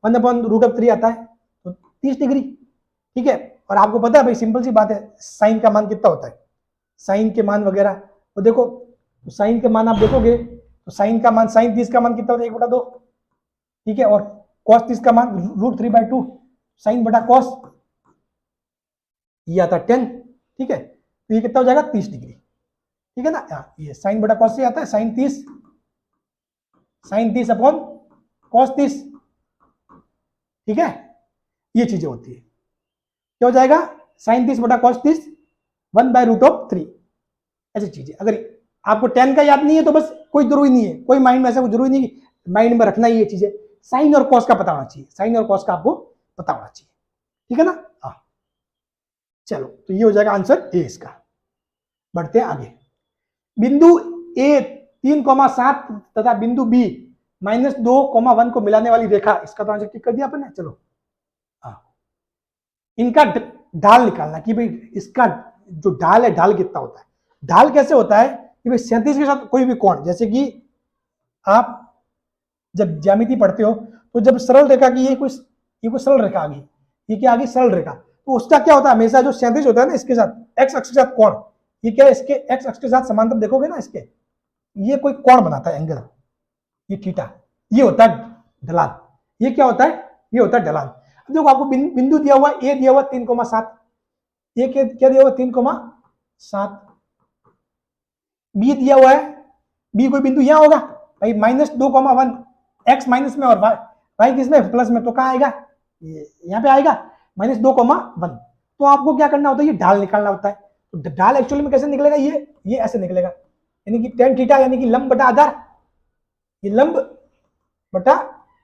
1/√3 आता है, तो 30 डिग्री। ठीक है, और आपको पता है भाई सिंपल सी बात है, साइन का मान कितना होता है, साइन के मान वगैरह तो देखो, तो साइन के मान आप देखोगे तो साइन का मान, साइन 30 का मान कितना होता है 1/2। ठीक है, और cos 30 का मान √3/2 साइन बटा कॉस, ये आता है 10। ठीक है, तो ये कितना हो जाएगा 30 डिग्री। ठीक है ना, ये साइन बटा कॉस से आता है साइन 30 अपॉन कॉस 30। ठीक है, ये चीजें होती है, क्या हो जाएगा साइन 30 बटा कॉस 30 1/√3। ऐसी चीजें, अगर आपको 10 का याद नहीं है तो बस कोई जरूरी नहीं है, कोई माइंड में ऐसा कोई जरूरी नहीं कि माइंड में रखना ही ये चीजें, साइन और कॉस का पता होना चाहिए, साइन और कॉस का आपको पता होना चाहिए। ठीक है ना, हाँ चलो, तो ये हो जाएगा आंसर ए इसका। बढ़ते हैं आगे, बिंदु ए 3,7 तथा बिंदु बी -2,1 को मिलाने वाली रेखा, इसका तो आंसर टिक कर दिया अपन ने। चलो इनका ढाल निकालना कि भाई इसका जो ढाल है, ढाल कितना होता है। ढाल कैसे होता है कि भाई 37 के साथ कोई भी कोण, जैसे कि आप जब ज्यामिति पढ़ते हो तो जब सरल रेखा की ये कोई सरल रेखा आ गई, ये क्या आ गई सरल रेखा, तो उसका क्या होता है हमेशा जो 37 होता है ना, इसके साथ एक्स अक्ष के साथ कोण, ये क्या है इसके एक्स अक्ष के साथ समांतर देखोगे ना, इसके ये कोई कोण बनाता है एंगल, ये थीटा, ये होता है ढलान। ये क्या होता है, ये होता है ढलान। देखो आपको बिंदु दिया हुआ ए दिया हुआ 3,7, ये क्या दिया हुआ 3,7, बी दिया हुआ है, बी कोई बिंदु यहां होगा भाई -2,1, एक्स माइनस में और वाई किसमें प्लस में, तो कहां आएगा, यहाँ पे आएगा -2,1। तो आपको क्या करना होता है, ये ढाल निकालना होता है। तो ढाल एक्चुअली में कैसे निकलेगा, ये ऐसे निकलेगा, यानी कि tan थीटा यानी कि लंब बटा आधार, ये लंब बटा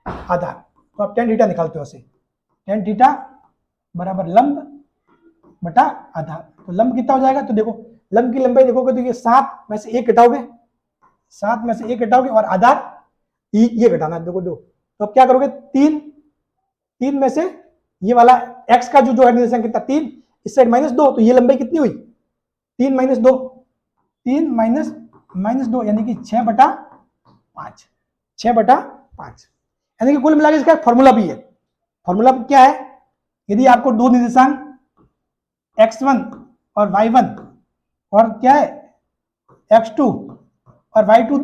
आधार, तो आप tan थीटा निकालते हो ऐसे, tan थीटा बराबर लंब बटा आधार। तो लंब कितना हो जाएगा, तो देखो लंब की लंबाई देखोगे तो ये 7 में से 1 घटाओगे, 7 में से 1 घटाओगे, और आधार ये घटाना, देखो दो, तो अब क्या करोगे 3 में से ये वाला x का जो है निर्देशांक कितना 3, इस साइड -2, तो ये लंबाई कितनी हुई 3 - 2, 3 - 2 यानी कि 6/5, 6/5, यानी कि कुल मिला के इसका फॉर्मूला भी है। फॉर्मूला क्या है, यदि आपको दो निर्देशांक x1 और y1 और क्या है x2 और y2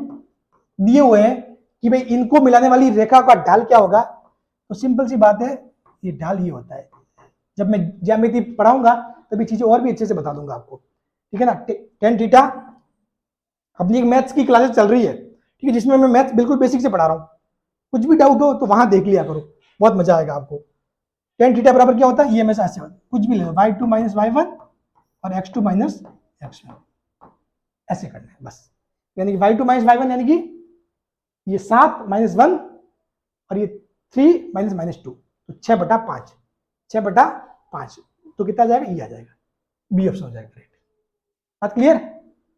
दिए हुए हैं कि भाई इनको मिलाने वाली रेखा का ढाल क्या होगा, तो सिंपल सी बात है, ये ढाल ये होता है। जब मैं ज्यामिति पढ़ाऊंगा तभी चीजें और भी अच्छे से बता दूंगा आपको। ठीक है ना, tan थीटा, अपनी एक मैथ्स की क्लासेस चल रही है, ठीक है, जिसमें मैं मैथ्स बिल्कुल बेसिक से पढ़ा रहा हूँ, कुछ भी डाउट हो तो वहां देख लिया करो, बहुत मजा आएगा आपको। tan थीटा बराबर क्या होता है, ये हमेशा ऐसे होता है, कुछ भी ले लो, y2 - y1 और x2 - x1, ऐसे करना है बस, यानी कि y2 - y1 यानी कि ये 7 - 1 और ये 3 - -2, तो 6/5, 6/5, तो कितना जाएगा, ये आ जाएगा, बी ऑप्शन हो जाएगा करेक्ट। बात क्लियर,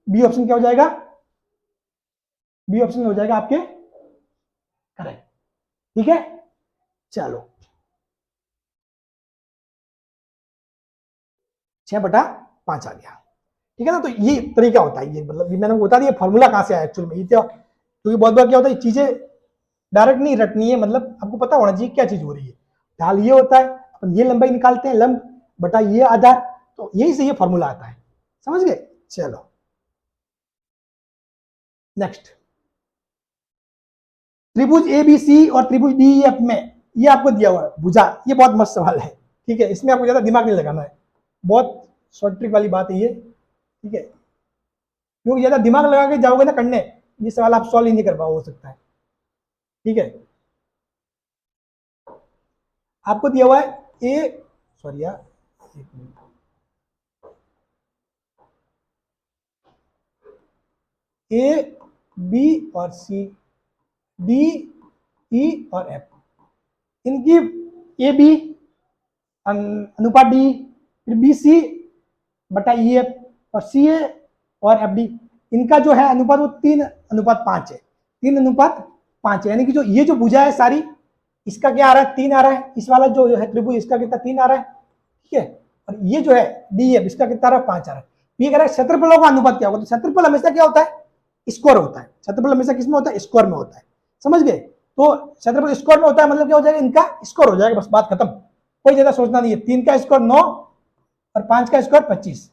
बी ऑप्शन क्या हो जाएगा, बी ऑप्शन हो जाएगा आपके करेक्ट। ठीक है, चलो 6/5 आ गया। ठीक है ना, तो ये तरीका होता है, ये मतलब ये मैंने बता दिया फॉर्मूला कहां से आया एक्चुअल में, ये क्योंकि बहुत बार क्या होता है चीजें डायरेक्ट नहीं रटनी है, मतलब आपको पता होना चाहिए क्या चीज हो रही है। ढाल ये होता है, अपन ये लंबाई निकालते हैं लंब बटा ये आधार, तो यही से ये फॉर्मूला आता है, समझ गए। चलो नेक्स्ट, त्रिभुज एबीसी और त्रिभुज डीईएफ में ये आपको दिया हुआ है भुजा, ये बहुत मस्त सवाल है। ठीक है, इसमें आपको ज्यादा दिमाग नहीं लगाना है, बहुत शॉर्ट ट्रिक वाली बात है ये। ठीक है, क्योंकि ज्यादा दिमाग लगा के जाओगे ना करने, ये सवाल आप सॉल्व ही नहीं कर पाओ, हो सकता है। ठीक है, आपको दिया हुआ है ए, सॉरी यार, ए बी और सी, डी ई और एफ, इनकी ए बी अनुपात डी, फिर बी सी बटा ई एफ और सी ए और एफ डी, इनका जो है अनुपात वो 3:5 है, 3:5 है, यानी कि जो ये जो भुजा है सारी, इसका क्या आ रहा है 3 आ रहा है, इस वाला जो है त्रिभुज इसका कितना 3 आ रहा है। ठीक है, और ये जो है डी एफ इसका कितना आ रहा है 5 आ रहा है। ये कह रहा है क्षेत्रफलों का अनुपात क्या होगा, तो क्षेत्रफल हमेशा क्या होता है स्क्वायर होता है, क्षेत्रफल हमेशा किस में होता है, स्क्वायर में होता है, समझ गए। तो क्षेत्रफल स्क्वायर में होता है मतलब क्या हो जाएगा, इनका स्क्वायर हो जाएगा, बस बात खत्म, कोई ज्यादा सोचना नहीं है। 3 का स्क्वायर 9 और 5 का स्क्वायर 25,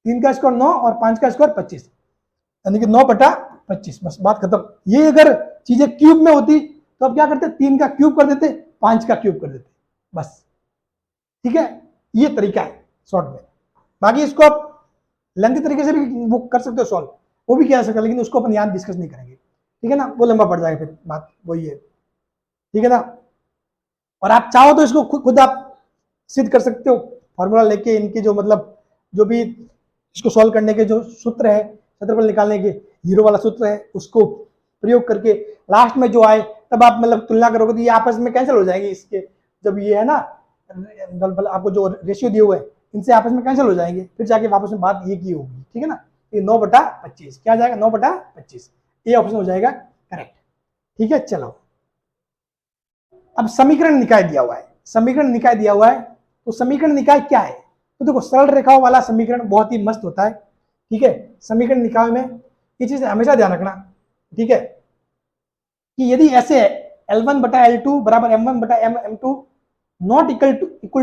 3 का स्क्वायर 9 और 5 का स्क्वायर 25, यानी कि 9/25, बस बात खत्म। ये अगर चीजें क्यूब में होती तो अब क्या करते, 3 का क्यूब कर देते, 5 का क्यूब कर देते, बस, ठीक है। ये तरीका है शॉर्ट में। बाकी इसको आप लेंथी तरीके से भी वो कर सकते हो सॉल्व, वो भी किया जा सकता है, लेकिन उसको अपन यहाँ डिस्कस नहीं करेंगे, ठीक है ना, वो लंबा पड़ जाएगा फिर, बात वही है, ठीक है ना। और आप चाहो तो इसको खुद आप सिद्ध कर सकते हो, फॉर्मूला लेके इनके जो मतलब जो भी इसको सॉल्व करने के जो सूत्र है, क्षेत्रफल निकालने के जीरो वाला सूत्र है, उसको प्रयोग करके लास्ट में जो आए तब आप मतलब तुलना करोगे तो ये आपस में कैंसिल हो जाएंगे, इसके जब ये है ना आपको जो रेशियो दिए हुए हैं इनसे आपस में कैंसिल हो जाएंगे, फिर जाके वापस में बात ये की होगी, ठीक है ना। ये 9/25 क्या जाएगा, 9/25, ये ऑप्शन हो जाएगा करेक्ट, ठीक है। चलो अब समीकरण निकाय दिया हुआ है, समीकरण निकाय दिया हुआ है, तो समीकरण निकाय क्या है, तो देखो सरल रेखाओं वाला समीकरण बहुत ही मस्त होता है, ठीक है। समीकरण निकाय में ये चीज हमेशा ध्यान रखना, ठीक है, कि यदि ऐसे है L1/L2 बराबर M1/M2 not equal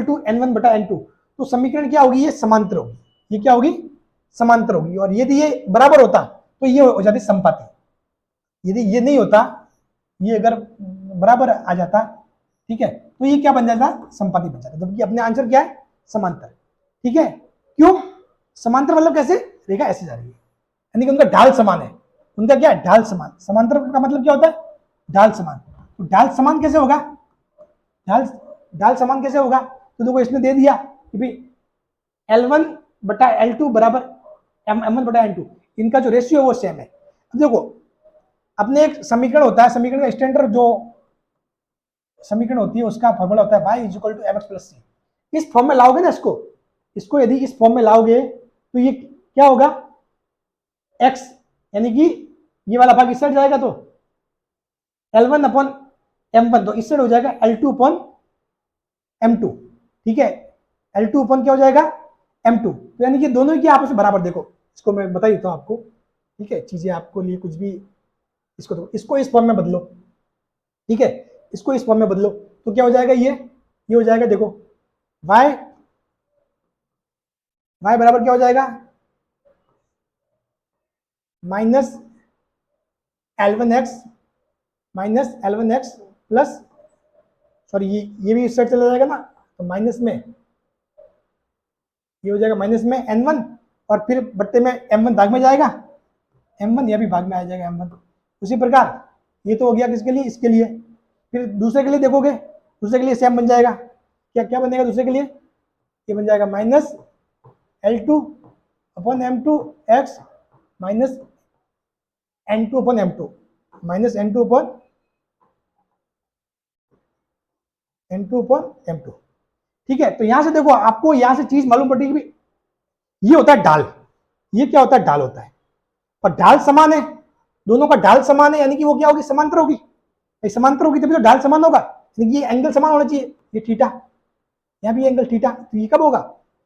to N1/N2, तो समीकरण क्या होगी, ये समांतर होगी, ये क्या होगी, समांतर होगी। और यदि ये बराबर होता तो ये हो जाती संपाती, यदि ये नहीं होता, ये अगर बराबर आ जाता, ठीक है, तो ये क्या बन जाता, संपाती बन जाता, जबकि अपने आंसर क्या है, समांतर, ठीक है। क्यों समांतर, मतलब कैसे, रेखा ऐसे जा रही है, यानी कि उनका ढाल समान है, उनका क्या है, ढाल समान। समांतर का मतलब क्या होता है, ढाल समान। तो ढाल समान कैसे होगा, ढाल समान कैसे होगा, तो देखो इसने दे दिया कि भाई L1/L2 बराबर M1/N2, इनका जो रेशियो है वो सेम है। अब देखो अपने एक समीकरण होता है, समीकरण का स्टैंडर्ड जो समीकरण होती है उसका फॉर्मूला होता है y = mx + c। इस फॉर्म में लाओगे ना इसको यदि इस फॉर्म में लाओगे तो ये क्या होगा, x, यानी कि ये वाला भाग इस साइड जाएगा तो L1/M1, तो इस साइड हो जाएगा L2/M2, ठीक है, L2 क्या हो जाएगा, M2, तो यानी कि दोनों की आपस में बराबर। देखो इसको मैं बता देता हूं आपको, ठीक है, चीजें आपको लिए कुछ भी इसको इस फॉर्म में बदलो, ठीक है, इसको इस फॉर्म में बदलो तो क्या हो जाएगा, ये हो जाएगा, देखो y बराबर क्या हो जाएगा, -L1x प्लस, सॉरी ये भी इस साइड चला जाएगा ना, तो माइनस में ये हो जाएगा -N1, और फिर बट्टे में M1 भाग में जाएगा, M1 यह भी भाग में आ जाएगा M1। उसी प्रकार ये तो हो गया किसके लिए, इसके लिए। फिर दूसरे के लिए देखोगे, दूसरे के लिए सेम बन जाएगा, क्या बनेगा दूसरे के लिए, ये बन जाएगा -L2/M2 x -N2/M2 -N2/M2, ठीक है। तो यहां से देखो आपको यहां से चीज मालूम पड़ेगी कि ये होता है ढाल, ये क्या होता है, ढाल होता है, और ढाल समान है, दोनों का ढाल समान है, यानी कि वो क्या होगी, समांतर होगी, समांतर होगी तभी तो ढाल समान होगा, यानी कि ये एंगल समान होना चाहिए, ये थीटा, यहाँ भी एंगल थीटा, तो ये कब होगा,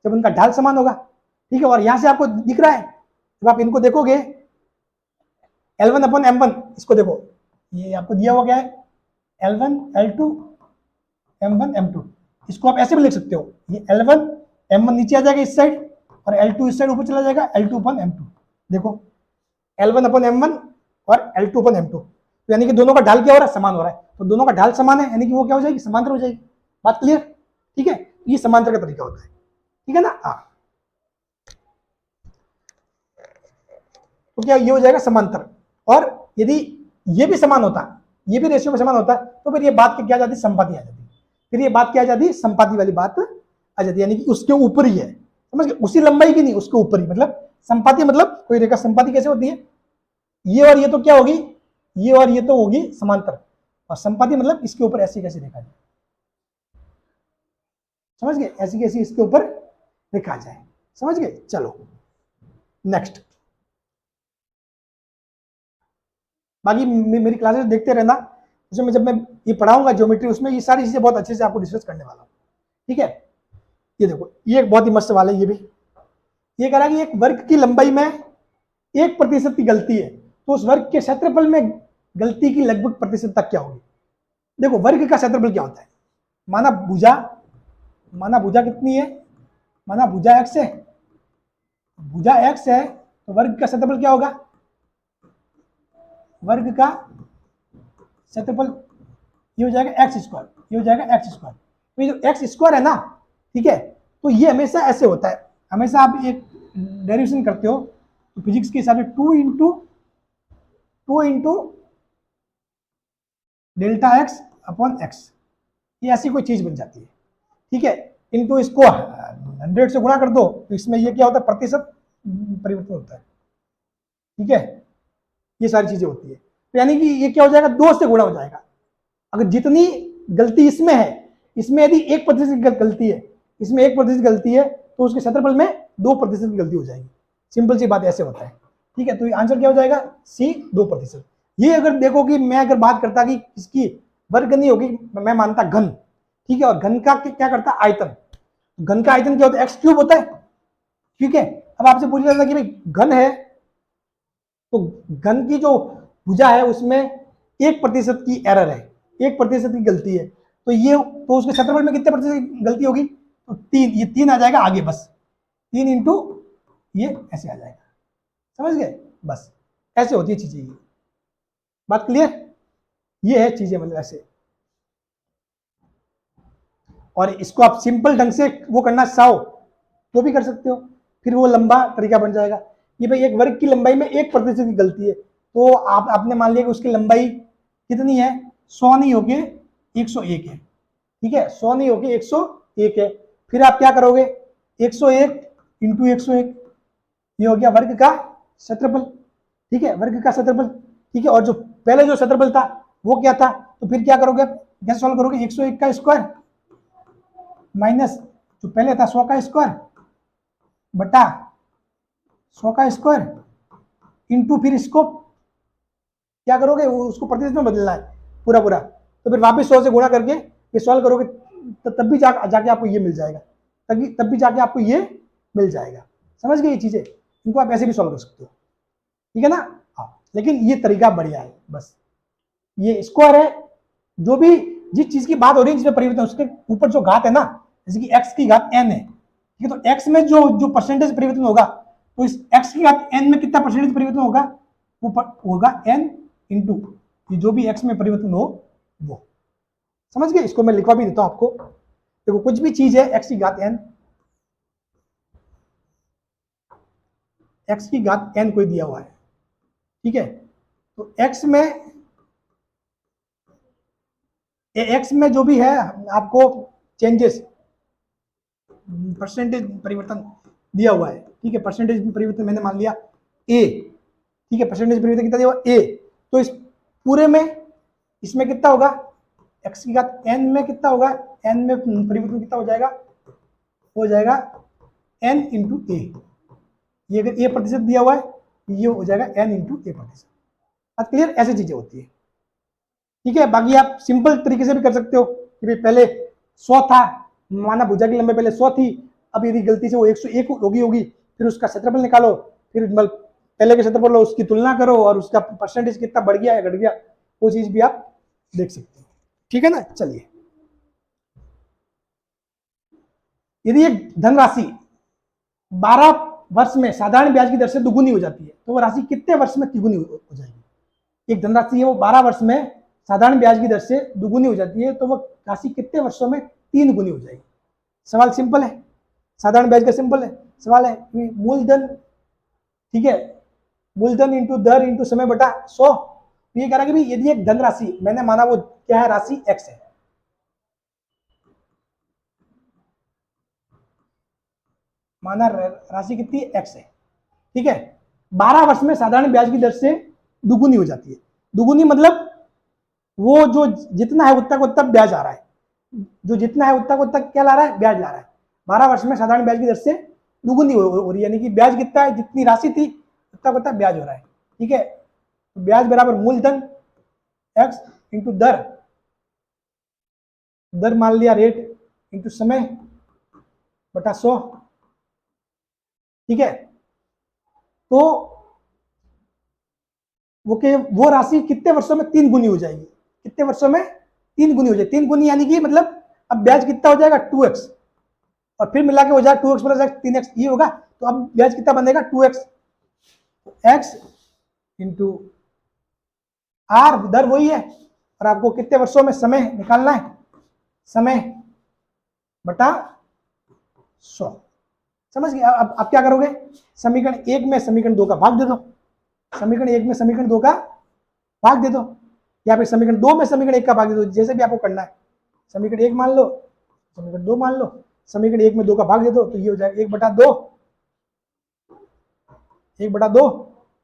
जब उनका ढाल समान होगा, ठीक है। और यहां से आपको दिख रहा है, जब आप इनको देखोगे L1/M1, इसको देखो ये आपको दिया हुआ क्या है, L1 L2 M1 M2, इसको आप ऐसे भी लिख सकते हो, ये L1/M1 नीचे आ जाएगा इस साइड, और L2 इस साइड ऊपर चला जाएगा, L2/M2, देखो L1/M1 और L2/M2, तो यानी कि दोनों का ढाल क्या हो रहा है, समान हो रहा है, तो दोनों का ढाल समान है, यानी कि वो क्या हो जाएगी, समांतर हो जाएगी। बात क्लियर, ठीक है, ये समांतर का तरीका होता है, ठीक है ना। तो क्या ये हो जाएगा समांतर, और यदि ये भी समान होता, ये भी रेशियो में समान होता, तो फिर ये बात क्या जाती, संपाती आ जाती, फिर ये बात क्या आ जाती, संपाती वाली बात आ जाती, यानी कि उसके ऊपर ही है, समझ गए, उसी लंबाई की नहीं, उसके ऊपर ही, मतलब संपाती, मतलब कोई रेखा संपाती कैसे होती है, ये और ये तो क्या होगी, ये और ये तो होगी समांतर, और संपाती मतलब इसके ऊपर ऐसी कैसी रेखा जाए, समझ गए, ऐसी कैसी इसके ऊपर रेखा जाए, समझ गए। चलो नेक्स्ट, बाकी मेरी क्लासेस देखते रहना, उसमें जब मैं ये पढ़ाऊंगा ज्योमेट्री, उसमें ये सारी चीजें बहुत अच्छे से आपको डिस्कस करने वाला हूँ, ठीक है। ये देखो ये एक बहुत ही मस्त वाला है, ये भी ये कह रहा है कि एक वर्ग की लंबाई में 1% की गलती है, तो उस वर्ग के क्षेत्रफल में गलती की लगभग प्रतिशतता क्या होगी? देखो वर्ग का क्षेत्रफल क्या होता है, माना भुजा कितनी है, माना भुजा x है, भुजा x है तो वर्ग का क्षेत्रफल क्या होगा, वर्ग का क्षेत्रफल ये हो जाएगा एक्स स्क्वायर, ये हो जाएगा एक्स स्क्वायर। तो ये जो एक्स स्क्वायर है ना, ठीक है, तो ये हमेशा ऐसे होता है, हमेशा आप एक डेरिवेशन करते हो तो फिजिक्स के हिसाब से 2 into delta x upon x, ये ऐसी कोई चीज बन जाती है, ठीक है। इनको इसको 100 से गुणा कर दो तो इसमें ये क्या होता है, प्रतिशत परिवर्तन होता है, ठीक है, ये सारी चीजें होती है। तो यानी कि ये क्या हो जाएगा, 2 से गुणा हो जाएगा। अगर जितनी गलती इसमें है, इसमें यदि 1% गलती है, इसमें 1% गलती है, तो उसके क्षेत्रफल में 2% की गलती हो जाएगी। सिंपल सी बात ऐसे होता है, ठीक है। तो आंसर क्या हो जाएगा, सी 2%। ये अगर देखो कि मैं अगर बात करता कि इसकी वर्ग नहीं होगी, मैं मानता घन, ठीक है, और घन का क्या करता, आयतन, घन का आयतन क्या होता है, एक्स क्यूब होता है, ठीक है। अब आपसे पूछ रहा था कि भाई घन है, तो घन की जो भुजा है उसमें 1% की एरर है, 1% की गलती है, तो ये तो उसके क्षेत्रफल में कितने प्रतिशत की गलती होगी, तो 3, ये 3 आ जाएगा आगे, बस 3 इंटू ये ऐसे आ जाएगा, समझ गए, बस ऐसे होती है चीजें। ये बात क्लियर, ये है चीजें, मतलब ऐसे। और इसको आप सिंपल ढंग से वो करना चाहो तो भी कर सकते हो, फिर वो लंबा तरीका बन जाएगा कि भाई एक वर्ग की लंबाई में 1% की गलती है, तो आपने मान लिया कि उसकी लंबाई कितनी है, 100 नहीं होके 101 है, ठीक है, 100 नहीं होके 101 है। फिर आप क्या करोगे, 101 इंटू 101, ये हो गया वर्ग का क्षेत्रफल, ठीक है, वर्ग का क्षेत्रफल, ठीक है। और जो पहले जो क्षेत्रफल था वो क्या था, तो फिर क्या करोगे, कैसे सॉल्व करोगे, 101 का स्क्वायर माइनस जो पहले था 100 का स्क्वायर बटा 100 का स्क्वायर इंटू फिर इसको क्या करोगे, उसको प्रतिशत में बदलना है पूरा पूरा, तो फिर वापस 100 से गुणा करके ये सॉल्व करोगे, तब भी जाके आपको ये मिल जाएगा, तब भी जाके आपको ये मिल जाएगा। समझ गए ये चीजें, इनको आप ऐसे भी सॉल्व कर सकते हो, ठीक है ना। हाँ, लेकिन ये तरीका बढ़िया है, बस ये स्क्वायर है, जो भी जिस चीज की बात हो रही है जिसमें परिवर्तन, उसके ऊपर जो घात है ना, जैसे कि x की घात n है, ठीक है, तो x में जो जो परसेंटेज परिवर्तन होगा, तो इस x की घात n में कितना परसेंटेज परिवर्तन होगा, वो होगा n इंटू जो भी x में परिवर्तन हो वो, समझ गए। इसको मैं लिखवा भी देता हूं आपको, देखो कुछ भी चीज है x की घात n, x की घात n कोई दिया हुआ है, ठीक है, तो x में जो भी है आपको चेंजेस, परसेंटेज परिवर्तन दिया हुआ है, ठीक है, परसेंटेज परिवर्तन मैंने मान लिया a, ठीक है, परसेंटेज परिवर्तन कितना दिया हुआ a, तो इस पूरे में इसमें कितना होगा, x की घात n में कितना होगा, n में परिवर्तन कितना हो जाएगा n इंटू ए, ये अगर a प्रतिशत दिया हुआ है, ये हो जाएगा n इंटू ए प्रतिशत। बात क्लियर, ऐसी चीजें होती है, ठीक है। बाकी आप सिंपल तरीके से भी कर सकते हो कि भाई पहले 100 था, माना भुजा की लंबाई पहले 100 थी, अब यदि गलती से वो 101 होगी, फिर उसका क्षेत्रफल निकालो, फिर पहले के क्षेत्रफल उसकी तुलना करो और उसका परसेंटेज कितना बढ़ गया या घट गया, वो चीज भी आप देख सकते हो, ठीक है ना। चलिए, यदि एक धनराशि 12 वर्ष में साधारण ब्याज की दर से दुगुनी हो जाती है, तो वो राशि कितने वर्ष में तिगुनी हो जाएगी। एक धनराशि है वो 12 वर्ष में साधारण ब्याज की दर से दुगुनी हो जाती है, तो वो राशि कितने वर्षों में 3 गुनी हो जाएगी। सवाल सिंपल है, साधारण ब्याज का सिंपल है सवाल है, मूलधन, ठीक है, मूलधन इंटू दर इंटू समय बटा 100। ये कह रहा है कि भाई यदि एक धनराशि मैंने माना वो क्या है, राशि x है, माना राशि कितनी x है, ठीक है, 12 वर्ष में साधारण ब्याज की दर से दुगुनी हो जाती है। दुगुनी मतलब वो जो जितना है उतना को उतना ब्याज आ रहा है, जो जितना है उतना को उतना क्या ला रहा है, ब्याज ला रहा है। 12 वर्ष में साधारण ब्याज की दर से दुगुनी हो रही है, यानी कि ब्याज कितना है, जितनी राशि थी उतना को उतना ब्याज हो रहा है, ठीक है। तो ब्याज बराबर मूलधन x इंटू दर, दर मान लिया रेट, इंटू समय बटा 100, ठीक है। तो वो राशि कितने वर्षों में 3 गुनी हो जाएगी, कितने वर्षों में 3 गुनी हो जाएगी। 3 गुनी यानी कि मतलब अब ब्याज कितना हो जाएगा 2x, और फिर मिला के हो जाएगा 2x प्लस x 3x ये होगा। तो अब ब्याज कितना बनेगा 2x, x इंटू आर दर वही है, और आपको कितने वर्षों में समय निकालना है, समय बटा 100। समझ गए। अब क्या करोगे, समीकरण 1 में समीकरण 2 का भाग दे दो, समीकरण 1 में समीकरण 2 का भाग दे दो, या फिर समीकरण 2 में समीकरण 1 का भाग दे दो, जैसे भी आपको करना है। समीकरण 1 मान लो, समीकरण 2 मान लो, समीकरण 1 में 2 का भाग दे दो, तो ये हो जाएगा 1/2, 1/2,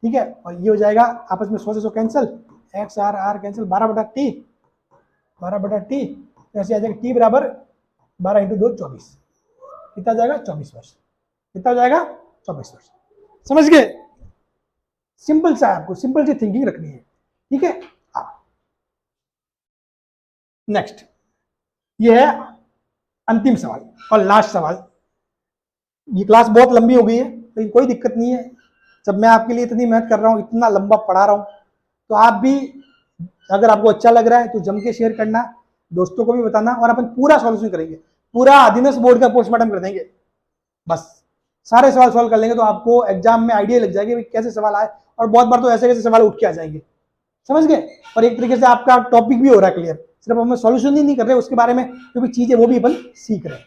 ठीक है। और ये हो जाएगा आपस में 100 से 100 cancel, x r r cancel, 12/t, 12/t, ऐसे आ जाएगा t बराबर 12 × 2 24, कितना जाएगा 24 वर्ष, कितना हो जाएगा 24 वर्ष। समझ गए। सिंपल सा, आपको सिंपल सी थिंकिंग रखनी है, ठीक है। नेक्स्ट ये है अंतिम सवाल और लास्ट सवाल। ये क्लास बहुत लंबी हो गई है, लेकिन कोई दिक्कत नहीं है। जब मैं आपके लिए इतनी मेहनत कर रहा हूँ, इतना लंबा पढ़ा रहा हूँ, तो आप भी अगर आपको अच्छा लग रहा है तो जम के शेयर करना, दोस्तों को भी बताना, और अपन पूरा सॉल्यूशन करेंगे, पूरा अधीनस्थ बोर्ड का पोस्टमार्टम कर देंगे। बस सारे सवाल सॉल्व कर लेंगे तो आपको एग्जाम में आइडिया लग जाएगी कैसे सवाल आए, और बहुत बार तो ऐसे कैसे सवाल उठ के आ जाएंगे। समझ गए। और एक तरीके से आपका टॉपिक भी हो रहा है क्लियर, सिर्फ हम सॉल्यूशन ही नहीं कर रहे उसके बारे में जो भी चीजें वो भी अपन सीख रहे हैं।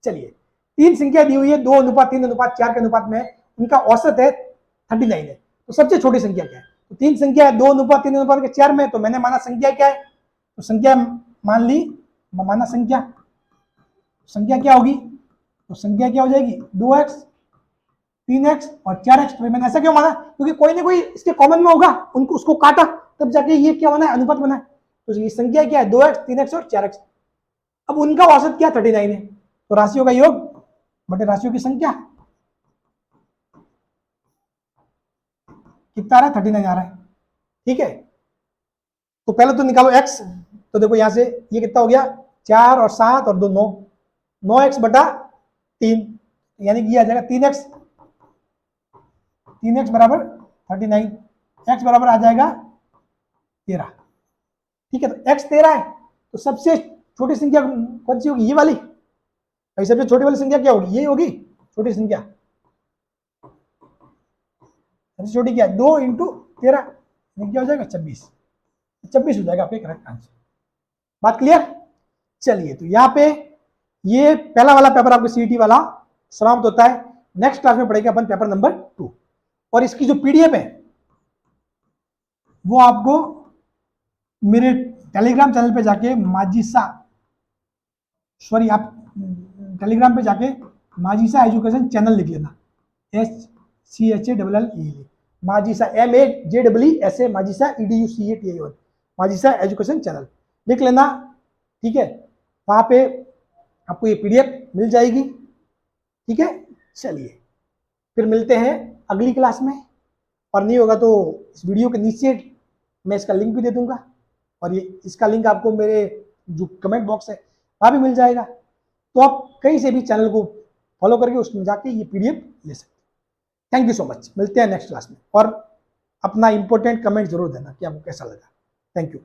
चलिए, 3 संख्या दी हुई है 2:3:4 के अनुपात में, उनका औसत है 39 है। तो सबसे छोटी संख्या क्या है, तो 3 संख्या है 2:3:4 में, तो मैंने माना संख्या क्या है, तो संख्या मान ली, माना संख्या क्या होगी, तो संख्या क्या हो जाएगी 2x 3x और 4x। तो मैंने ऐसा क्यों माना, क्योंकि कोई ना कोई इसके कॉमन में होगा, उनको उसको काटा तब जाके ये क्या बना है, अनुपात बना है। तो ये संख्या क्या है 2x 3x और 4x। अब उनका औसत क्या 39 है, तो राशियों का योग बटे राशियों की संख्या, कितना आ रहा है 39 आ रहा है, ठीक है। तो पहले तो निकालो x, तो देखो यहां से ये कितना हो गया 4 और 7 और 2 9, 9x बटा 3, यानी कि ये आ जाएगा 3x बराबर 39, x बराबर आ जाएगा 13, ठीक है। तो x 13 है, तो सबसे छोटी संख्या कौन सी होगी, ये वाली। सबसे छोटी वाली संख्या क्या होगी, ये होगी छोटी संख्या। सबसे छोटी क्या है 2 × 13, क्या हो जाएगा 26, 26 हो जाएगा आपका करेक्ट आंसर। बात क्लियर। चलिए, तो यहाँ पे ये पहला वाला पेपर आपको सीईटी वाला समाप्त होता है। नेक्स्ट क्लास में पढ़ेंगे अपन पेपर नंबर 2, और इसकी जो पीडीएफ है वो आपको मेरे टेलीग्राम चैनल पे जाके आप टेलीग्राम पे जाके माजिसा एजुकेशन चैनल लिख लेना, SCHALLE Majisa MAJEESA Majisa EDUCATAON Majisa education channel लिख लेना, ठीक है। वहां पे आपको ये पीडीएफ मिल जाएगी, ठीक है। चलिए, फिर मिलते हैं अगली क्लास में, और नहीं होगा तो इस वीडियो के नीचे मैं इसका लिंक भी दे दूंगा, और ये इसका लिंक आपको मेरे जो कमेंट बॉक्स है वहां भी मिल जाएगा। तो आप कहीं से भी चैनल को फॉलो करके उसमें जाके ये पीडीएफ ले सकते हैं। थैंक यू सो मच, मिलते हैं नेक्स्ट क्लास में, और अपना इंपॉर्टेंट कमेंट जरूर देना कि आपको कैसा लगा। Thank you.